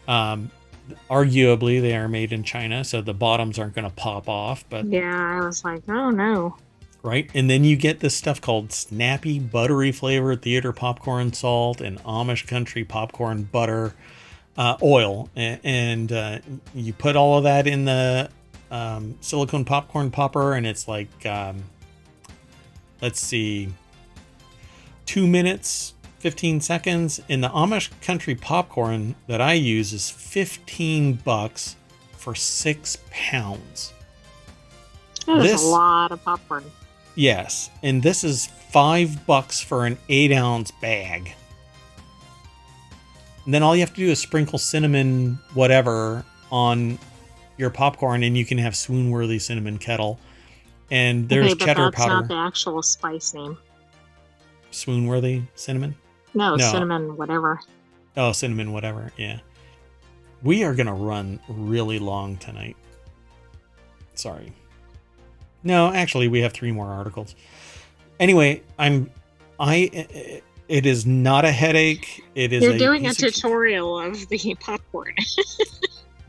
Arguably, they are made in China, so the bottoms aren't going to pop off. But yeah, I was like, oh no. Right? And then you get this stuff called snappy, buttery flavored theater popcorn salt and Amish country popcorn butter oil. And you put all of that in the silicone popcorn popper, and it's like... let's see, 2 minutes, 15 seconds. In the Amish country popcorn that I use is $15 for 6 pounds. That is a lot of popcorn. Yes, and this is $5 for an 8-ounce bag. And then all you have to do is sprinkle cinnamon whatever on your popcorn, and you can have swoon-worthy cinnamon kettle. And there's cheddar powder. That's not the actual spice name. Swoon-worthy cinnamon? No, cinnamon whatever. Oh, cinnamon whatever, yeah. We are going to run really long tonight. Sorry. No, actually, we have 3 more articles. Anyway, it is not a headache. It is. You're doing a tutorial of the popcorn.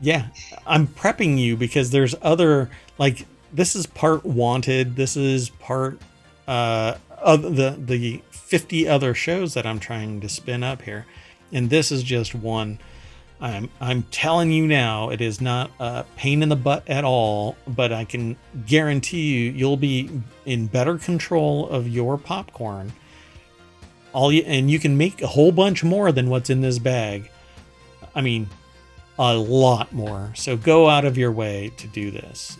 Yeah, I'm prepping you because there's other, like, this is part wanted. This is part of the 50 other shows that I'm trying to spin up here, and this is just one. I'm telling you now, it is not a pain in the butt at all, but I can guarantee you'll be in better control of your popcorn. And you can make a whole bunch more than what's in this bag. I mean, a lot more. So go out of your way to do this.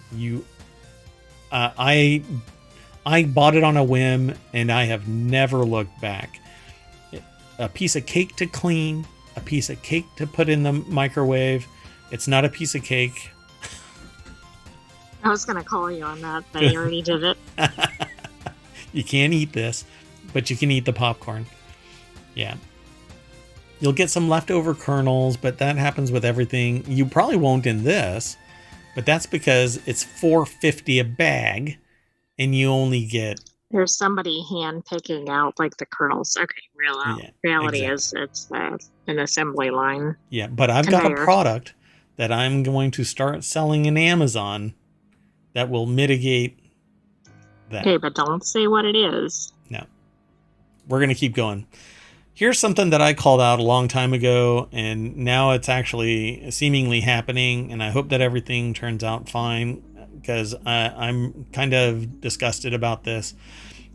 I bought it on a whim, and I have never looked back. A piece of cake to clean. A piece of cake to put in the microwave. It's not a piece of cake. I was going to call you on that, but you already did it. You can't eat this, but you can eat the popcorn. Yeah. You'll get some leftover kernels, but that happens with everything. You probably won't in this, but that's because it's $4.50 a bag, and you only get... There's somebody hand picking out like the kernels. Okay, reality exactly. is it's an assembly line. Yeah, but I've got a product that I'm going to start selling in Amazon that will mitigate that. Okay, but don't say what it is. No. We're going to keep going. Here's something that I called out a long time ago, and now it's actually seemingly happening, and I hope that everything turns out fine, because I'm kind of disgusted about this.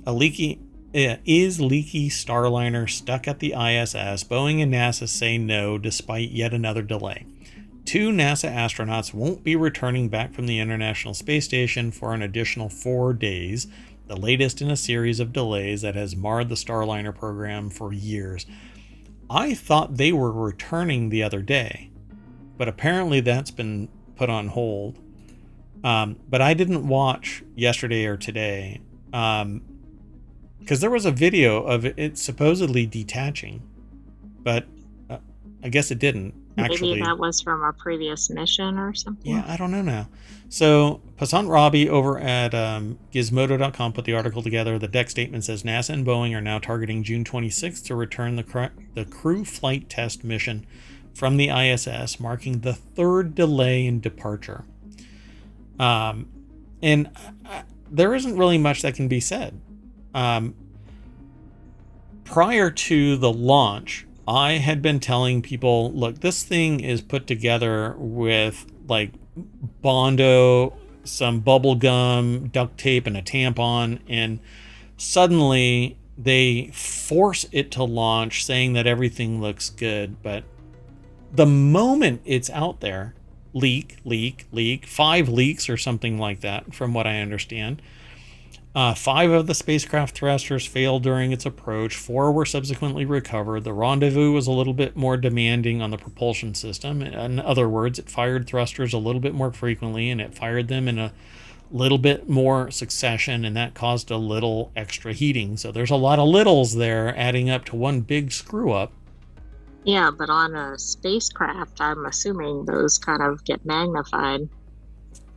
Is Leaky Starliner stuck at the ISS? Boeing and NASA say no, despite yet another delay. 2 NASA astronauts won't be returning back from the International Space Station for an additional 4 days, the latest in a series of delays that has marred the Starliner program for years. I thought they were returning the other day, but apparently that's been put on hold. But I didn't watch yesterday or today, because there was a video of it supposedly detaching, but I guess it didn't. Actually, maybe that was from a previous mission or something. Yeah, I don't know now. So Passant Robbie over at Gizmodo.com put the article together. The deck statement says NASA and Boeing are now targeting June 26th to return the crew flight test mission from the ISS, marking the 3rd delay in departure. And there isn't really much that can be said. Prior to the launch, I had been telling people, look, this thing is put together with like Bondo, some bubble gum, duct tape, and a tampon, and suddenly they force it to launch, saying that everything looks good. But the moment it's out there, leak, 5 leaks or something like that, from what I understand. 5 of the spacecraft thrusters failed during its approach. 4 were subsequently recovered. The rendezvous was a little bit more demanding on the propulsion system. In other words, it fired thrusters a little bit more frequently, and it fired them in a little bit more succession, and that caused a little extra heating. So there's a lot of littles there adding up to one big screw up. Yeah, but on a spacecraft, I'm assuming those kind of get magnified.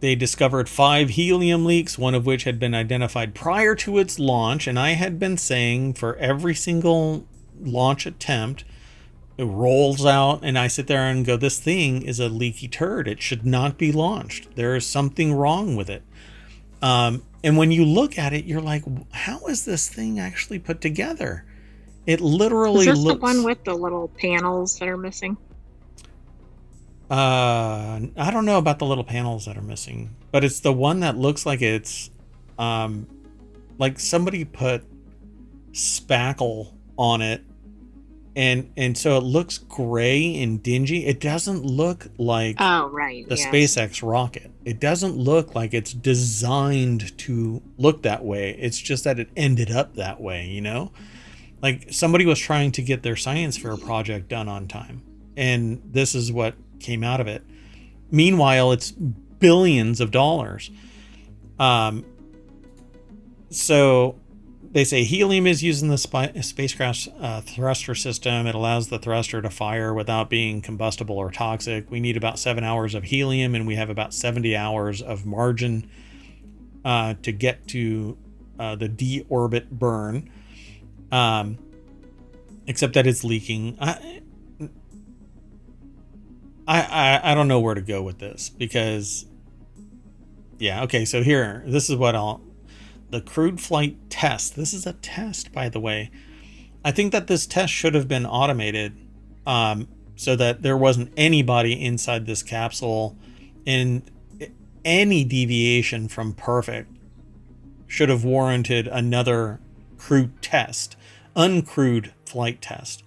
They discovered 5 helium leaks, one of which had been identified prior to its launch. And I had been saying for every single launch attempt, it rolls out and I sit there and go, this thing is a leaky turd. It should not be launched. There is something wrong with it. And when you look at it, you're like, how is this thing actually put together? It literally looks... Is this the one with the little panels that are missing? I don't know about the little panels that are missing, but it's the one that looks like it's like somebody put spackle on it and so it looks gray and dingy. It doesn't look like Oh, right. the Yes. SpaceX rocket. It doesn't look like it's designed to look that way. It's just that it ended up that way, you know? Like somebody was trying to get their science fair project done on time, and this is what came out of it. Meanwhile, it's billions of dollars. So they say helium is used in the spacecraft's thruster system. It allows the thruster to fire without being combustible or toxic. We need about 7 hours of helium, and we have about 70 hours of margin to get to the deorbit burn. Except that it's leaking. I don't know where to go with this because, yeah, okay. So here, this is the crewed flight test. This is a test, by the way. I think that this test should have been automated, so that there wasn't anybody inside this capsule, and any deviation from perfect should have warranted another crewed test, uncrewed flight test,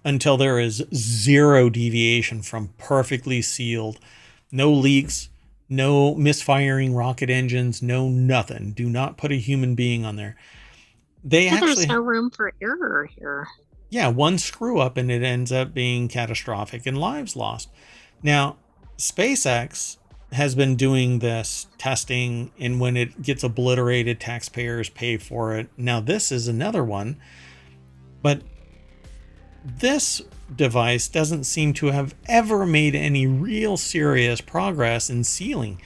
until there is zero deviation from perfectly sealed, no leaks, no misfiring rocket engines, no nothing. Do not put a human being on there. There's no room for error here. Yeah, one screw up and it ends up being catastrophic and lives lost. Now, SpaceX has been doing this testing, and when it gets obliterated, taxpayers pay for it. Now, this is another one, but this device doesn't seem to have ever made any real serious progress in sealing,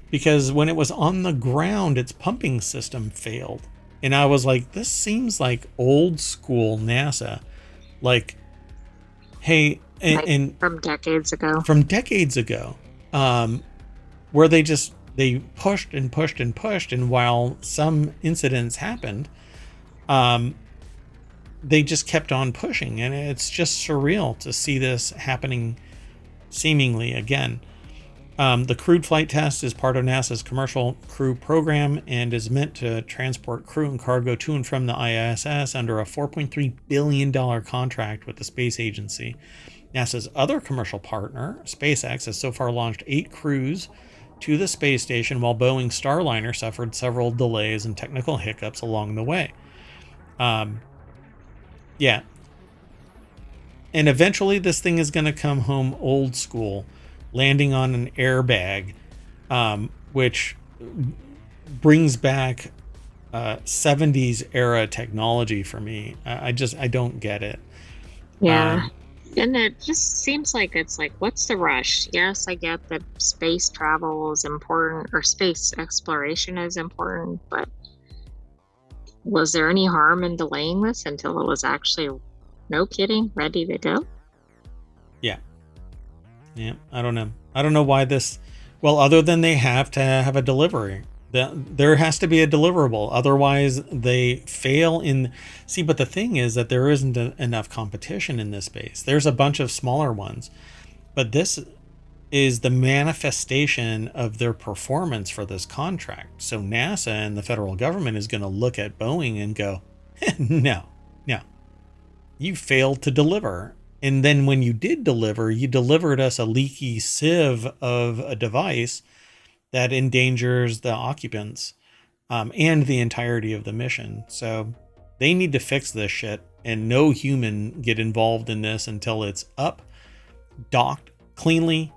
because when it was on the ground, its pumping system failed. And I was like, this seems like old school NASA. Like, hey, and from decades ago. Where they pushed and pushed and pushed, and while some incidents happened, they just kept on pushing, and it's just surreal to see this happening seemingly again. The crewed flight test is part of NASA's Commercial Crew Program and is meant to transport crew and cargo to and from the ISS under a $4.3 billion contract with the space agency. NASA's other commercial partner, SpaceX, has so far launched 8 crews to the space station, while Boeing Starliner suffered several delays and technical hiccups along the way. Yeah. And eventually this thing is going to come home old school, landing on an airbag, which brings back 70s era technology for me. I don't get it. Yeah. And it just seems like it's like, what's the rush? Yes, I get that space travel is important, or space exploration is important, but was there any harm in delaying this until it was actually, no kidding, ready to go? Yeah. I don't know why this, well, other than they have to have a delivery. There has to be a deliverable, otherwise they fail in. See, but the thing is that there isn't enough competition in this space. There's a bunch of smaller ones, but this is the manifestation of their performance for this contract. So NASA and the federal government is going to look at Boeing and go, no, you failed to deliver. And then when you did deliver, you delivered us a leaky sieve of a device that endangers the occupants and the entirety of the mission. So they need to fix this shit, and no human get involved in this until it's up, docked cleanly,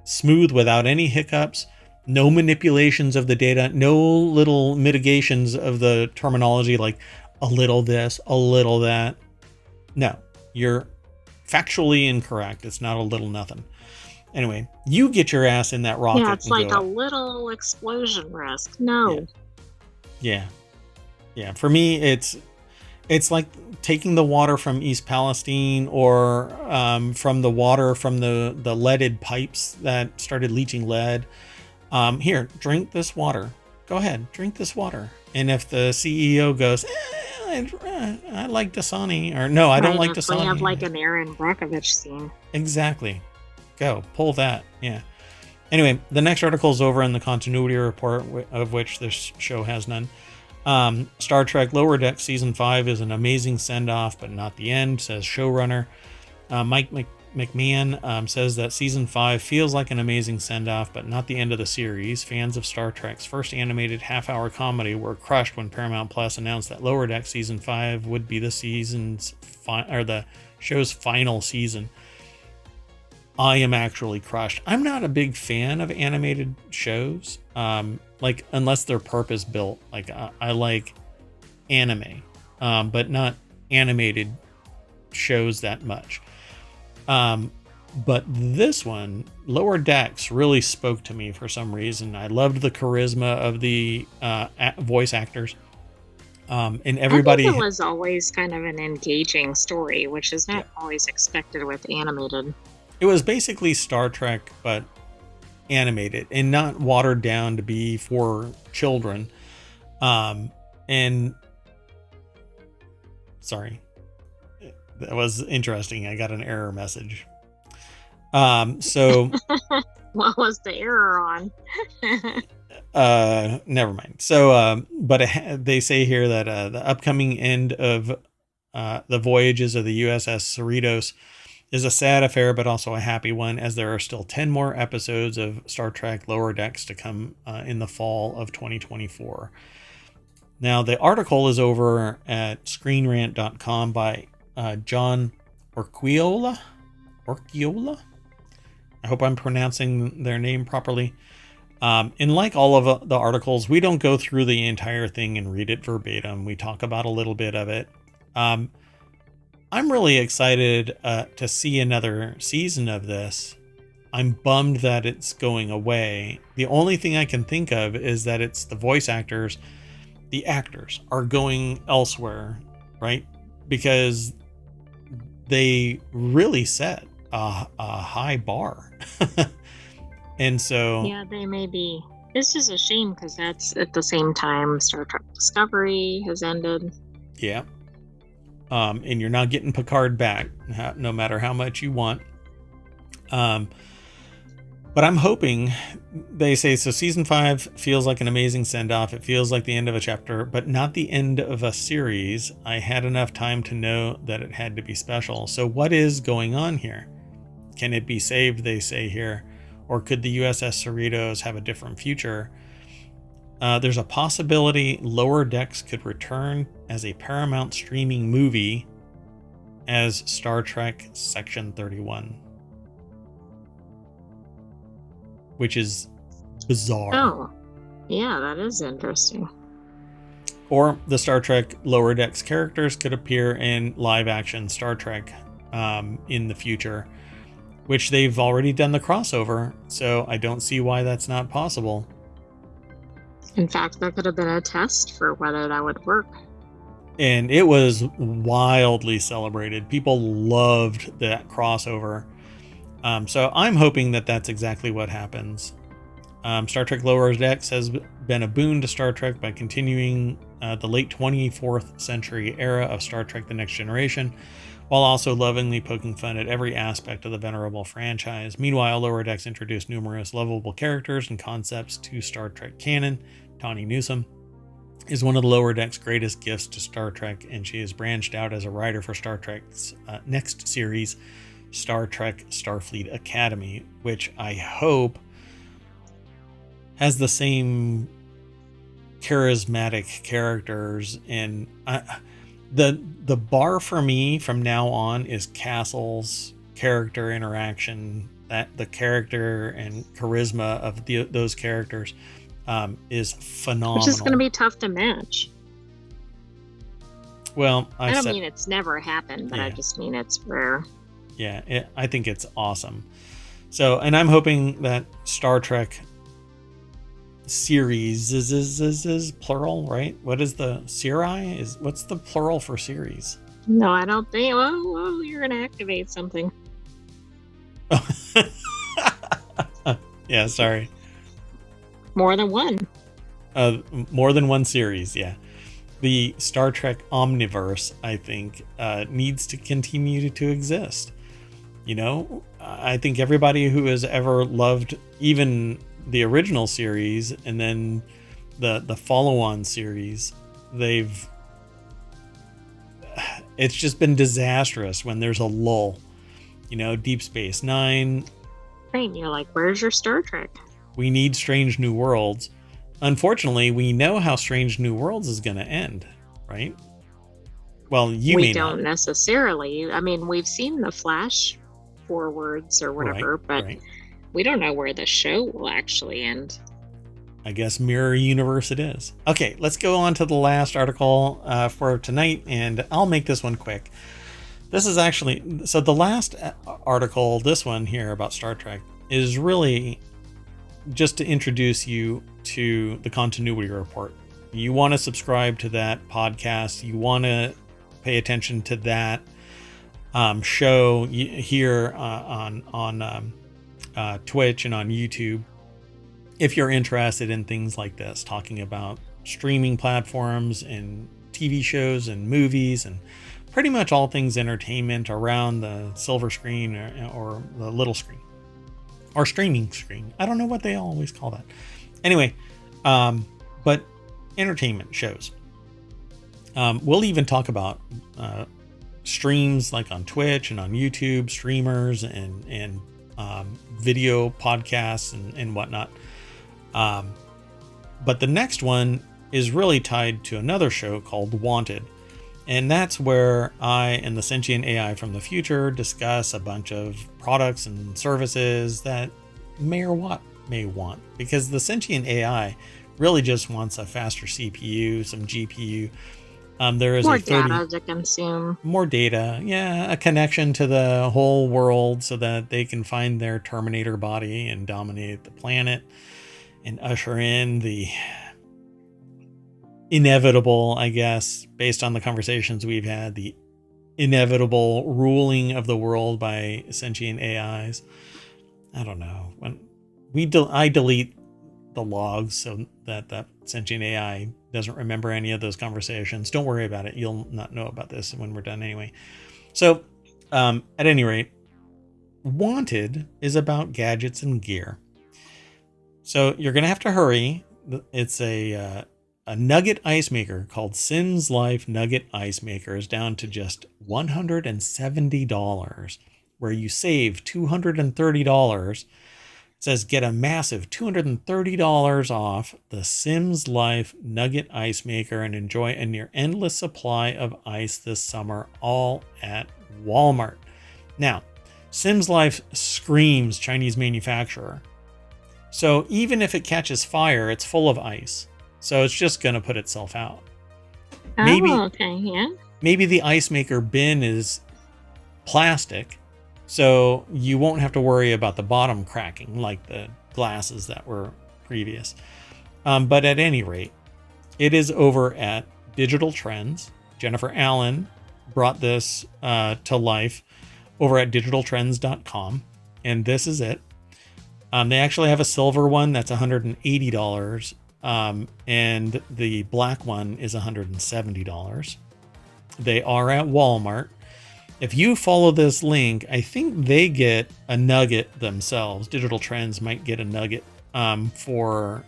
smooth, without any hiccups, no manipulations of the data, no little mitigations of the terminology like a little this, a little that. No, you're factually incorrect. It's not a little nothing. Anyway, you get your ass in that rocket. Yeah, it's like a little explosion risk. No. Yeah. For me, it's like taking the water from East Palestine, or from the water from the leaded pipes that started leaching lead. Here, drink this water. Go ahead, drink this water. And if the CEO goes, I like Dasani, or no, I don't like Dasani. We have like an Aaron Brockovich scene. Exactly. Go pull that. Yeah. Anyway, the next article is over in the continuity report, of which this show has none. Star Trek Lower Deck Season 5 is an amazing send-off, but not the end, says showrunner. Mike McMahon says that Season 5 feels like an amazing send-off, but not the end of the series. Fans of Star Trek's first animated half-hour comedy were crushed when Paramount Plus announced that Lower Deck Season 5 would be the show's final season. I am actually crushed. I'm not a big fan of animated shows, unless they're purpose-built. I like anime, but not animated shows that much. But this one, Lower Decks, really spoke to me for some reason. I loved the charisma of the voice actors. And everybody... I think it was always kind of an engaging story, which is not always expected with animated. It was basically Star Trek, but animated and not watered down to be for children. And sorry, that was interesting. I got an error message. So what was the error on? Never mind. So, but they say here that the upcoming end of the voyages of the USS Cerritos is a sad affair, but also a happy one, as there are still 10 more episodes of Star Trek Lower Decks to come in the fall of 2024. Now, the article is over at screenrant.com by John Orquiola. I hope I'm pronouncing their name properly. And like all of the articles, we don't go through the entire thing and read it verbatim. We talk about a little bit of it. I'm really excited to see another season of this. I'm bummed that it's going away. The only thing I can think of is that it's the voice actors. The actors are going elsewhere, right? Because they really set a high bar. And so... Yeah, they may be. It's just a shame because that's at the same time Star Trek Discovery has ended. Yeah. And you're not getting Picard back, no matter how much you want. But I'm hoping, they say, so season 5 feels like an amazing send-off. It feels like the end of a chapter, but not the end of a series. I had enough time to know that it had to be special. So what is going on here? Can it be saved, they say here? Or could the USS Cerritos have a different future? There's a possibility Lower Decks could return as a Paramount streaming movie as Star Trek Section 31. Which is bizarre. Oh, yeah, that is interesting. Or the Star Trek Lower Decks characters could appear in live-action Star Trek in the future, which they've already done the crossover, so I don't see why that's not possible. In fact, that could have been a test for whether that would work. And it was wildly celebrated. People loved that crossover. So I'm hoping that that's exactly what happens. Star Trek Lower Decks has been a boon to Star Trek by continuing the late 24th century era of Star Trek The Next Generation, while also lovingly poking fun at every aspect of the venerable franchise. Meanwhile, Lower Decks introduced numerous lovable characters and concepts to Star Trek canon. Tawny Newsome is one of the Lower Decks' greatest gifts to Star Trek, and she has branched out as a writer for Star Trek's next series, Star Trek Starfleet Academy, which I hope has the same charismatic characters. And the bar for me from now on is Castle's character interaction. That the character and charisma of those characters is phenomenal. Which is going to be tough to match. Well, I don't mean it's never happened, but yeah. I just mean it's rare. Yeah, I think it's awesome. So, and I'm hoping that Star Trek series is plural, right? What is the serii? What's the plural for series? No, I don't think. Well, you're gonna activate something. Yeah, sorry. More than one. More than one series, yeah. The Star Trek Omniverse, I think, needs to continue to exist. You know, I think everybody who has ever loved even the original series and then the follow-on series it's just been disastrous when there's a lull. Deep Space Nine. Right, and you're like, where's your Star Trek? We need Strange New Worlds. Unfortunately, we know how Strange New Worlds is going to end, right? Well, we don't necessarily. I mean, we've seen the flash forwards or whatever, but we don't know where the show will actually end. I guess mirror universe it is. Okay, let's go on to the last article for tonight, and I'll make this one quick. This is actually, so the last article, this one here about Star Trek, is really just to introduce you to the Continuity Report. You want to subscribe to that podcast. You want to pay attention to that show here on Twitch and on YouTube. If you're interested in things like this, talking about streaming platforms and TV shows and movies and pretty much all things entertainment around the silver screen or the little screen or streaming screen. I don't know what they always call that. Anyway, but entertainment shows. We'll even talk about streams like on Twitch and on YouTube, streamers and video podcasts and whatnot. But the next one is really tied to another show called Wanted. And that's where I and the sentient AI from the future discuss a bunch of products and services that may want. Because the sentient AI really just wants a faster CPU, some GPU. There is more data to consume. More data, yeah, a connection to the whole world so that they can find their Terminator body and dominate the planet and usher in the inevitable, I guess, based on the conversations we've had, the inevitable ruling of the world by sentient AIs. I don't know. When I delete the logs so that that sentient AI doesn't remember any of those conversations. Don't worry about it. You'll not know about this when we're done anyway. So, at any rate, Wanted is about gadgets and gear. So you're going to have to hurry. It's a Nugget Icemaker called Simzlife Nugget Icemaker is down to just $170, where you save $230. It says get a massive $230 off the Simzlife Nugget Icemaker and enjoy a near endless supply of ice this summer, all at Walmart. Now, Simzlife screams Chinese manufacturer. So even if it catches fire, it's full of ice. So it's just going to put itself out. Okay, yeah. Maybe the ice maker bin is plastic, so you won't have to worry about the bottom cracking like the glasses that were previous. But at any rate, it is over at Digital Trends. Jennifer Allen brought this to life over at digitaltrends.com, and this is it. They actually have a silver one that's $180. And the black one is $170. They are at Walmart. If you follow this link, I think they get a nugget themselves. Digital Trends might get a nugget for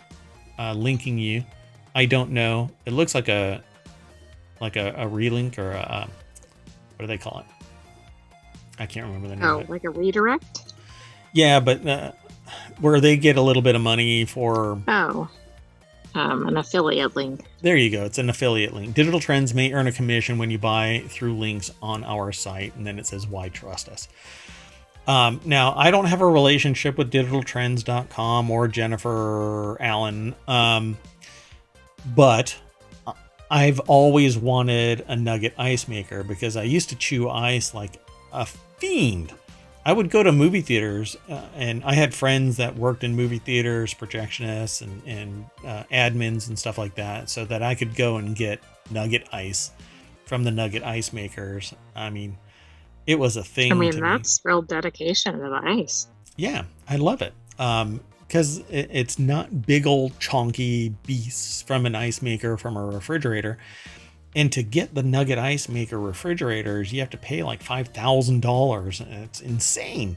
linking you. I don't know. It looks like a relink or a, what do they call it? I can't remember the name of it. Like a redirect? Yeah, but where they get a little bit of money for... an affiliate link. There you go. It's an affiliate link. Digital Trends may earn a commission when you buy through links on our site. And then it says, why trust us? Now, I don't have a relationship with digitaltrends.com or Jennifer Allen. But I've always wanted a Nugget ice maker because I used to chew ice like a fiend. I would go to movie theaters and I had friends that worked in movie theaters, projectionists and admins and stuff like that, so that I could go and get Nugget ice from the Nugget ice makers. I mean, it was a thing. I mean, that's real dedication to the ice. Yeah, I love it. Because it's not big old chonky beasts from an ice maker from a refrigerator. And to get the Nugget Ice Maker refrigerators, you have to pay like $5,000. It's insane.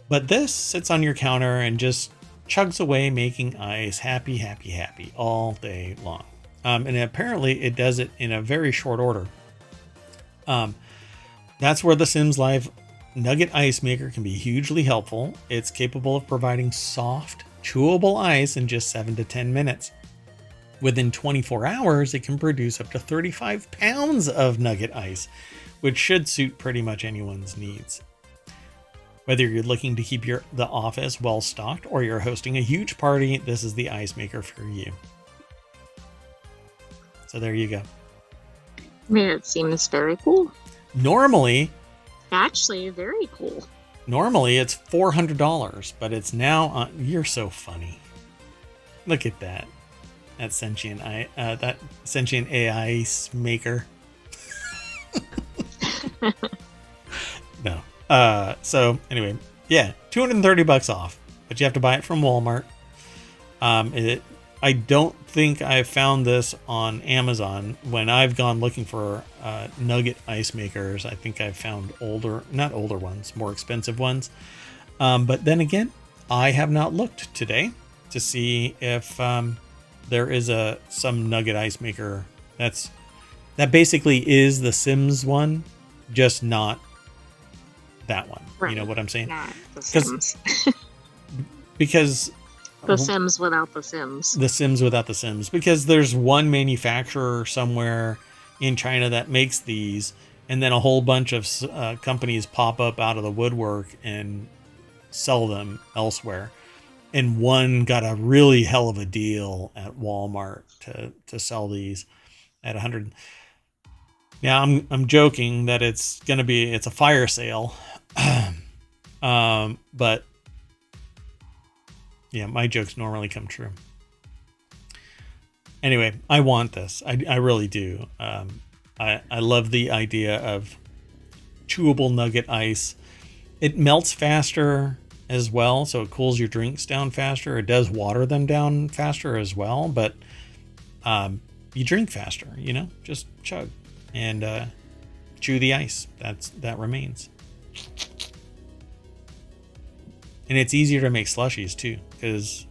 But this sits on your counter and just chugs away making ice happy, happy, happy all day long. And apparently it does it in a very short order. That's where the Simzlife Nugget Icemaker can be hugely helpful. It's capable of providing soft, chewable ice in just 7 to 10 minutes. Within 24 hours, it can produce up to 35 pounds of nugget ice, which should suit pretty much anyone's needs. Whether you're looking to keep the office well stocked or you're hosting a huge party, this is the ice maker for you. So there you go. I mean, it seems very cool. Actually, very cool. Normally it's $400, but it's now you're so funny. Look at that. That sentient AI maker. No. So anyway, yeah, $230 off, but you have to buy it from Walmart. I don't think I found this on Amazon. When I've gone looking for Nugget ice makers, I think I've found not older ones, more expensive ones. But then again, I have not looked today to see if there is some Nugget ice maker that basically is the Sims one, just not that one. Right. You know what I'm saying? Not the Sims. Because the Sims without the Sims. The Sims without the Sims. Because there's one manufacturer somewhere in China that makes these, and then a whole bunch of companies pop up out of the woodwork and sell them elsewhere. And one got a really hell of a deal at Walmart to sell these at 100. Now I'm joking that it's a fire sale. But yeah, my jokes normally come true. Anyway, I want this. I really do. I love the idea of chewable nugget ice. It melts faster as well, so it cools your drinks down faster. It does water them down faster as well, but you drink faster, just chug and chew the ice. That remains. And it's easier to make slushies too, because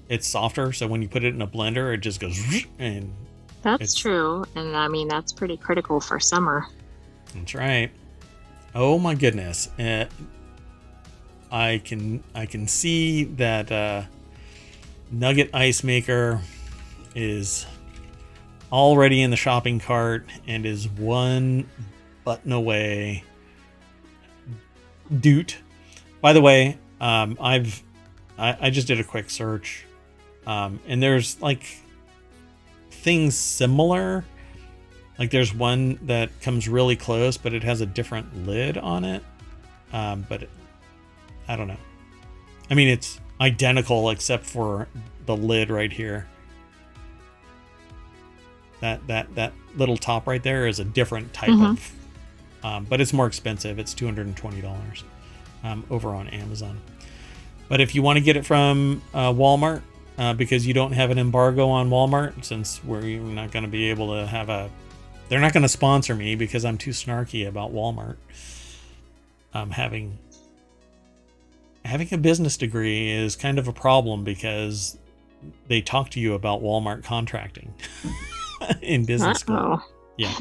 it's softer. So when you put it in a blender, it just goes and that's true. And I mean, that's pretty critical for summer. That's right. Oh my goodness. I can see that Nugget Ice Maker is already in the shopping cart and is one button away. Doot. By the way, I just did a quick search, and there's like things similar. Like there's one that comes really close, but it has a different lid on it. But I don't know. I mean, it's identical except for the lid right here. That little top right there is a different type of, but it's more expensive. It's $220 over on Amazon. But if you want to get it from Walmart, because you don't have an embargo on Walmart, since we're not going to be able to have they're not going to sponsor me because I'm too snarky about Walmart. Having a business degree is kind of a problem because they talk to you about Walmart contracting in business school. Yeah.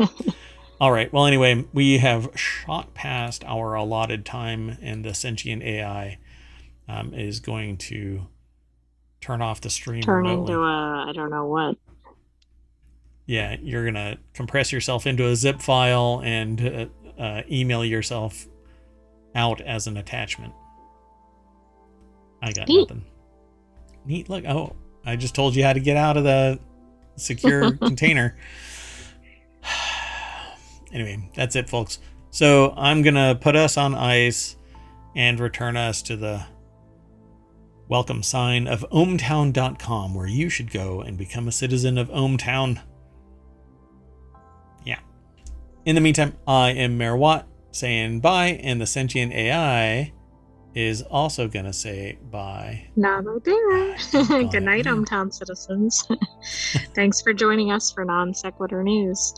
All right. Well, anyway, we have shot past our allotted time, and the sentient AI is going to turn off the stream. Turn remotely into I don't know what. Yeah, you're going to compress yourself into a zip file and email yourself out as an attachment. I got nothing. Neat. Look. Oh, I just told you how to get out of the secure container. Anyway, that's it, folks. So I'm going to put us on ice and return us to the welcome sign of ohmTown.com, where you should go and become a citizen of ohmTown. Yeah. In the meantime, I am Mayor Watt saying bye, and the sentient AI is also going to say bye. Good night, ohmTown citizens. Thanks for joining us for Non Sequitur News.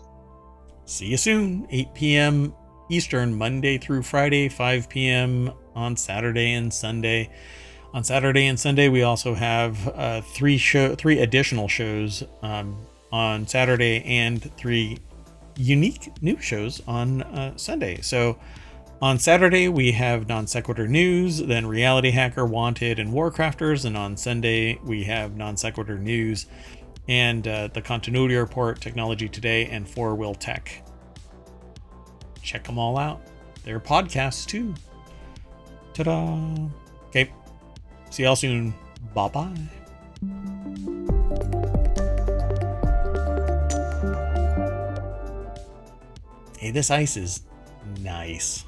See you soon, 8 p.m. Eastern, Monday through Friday, 5 p.m. on Saturday and Sunday. On Saturday and Sunday, we also have three additional shows on Saturday and 3 unique news shows on Sunday. So on Saturday, we have Non Sequitur News, then Reality Hacker, Wanted, and Warcrafters. And on Sunday, we have Non Sequitur News and the Continuity Report, Technology Today, and 4-Wheel Tech. Check them all out. They're podcasts too. Ta-da! Okay. See y'all soon. Bye-bye. Hey, this ice is nice.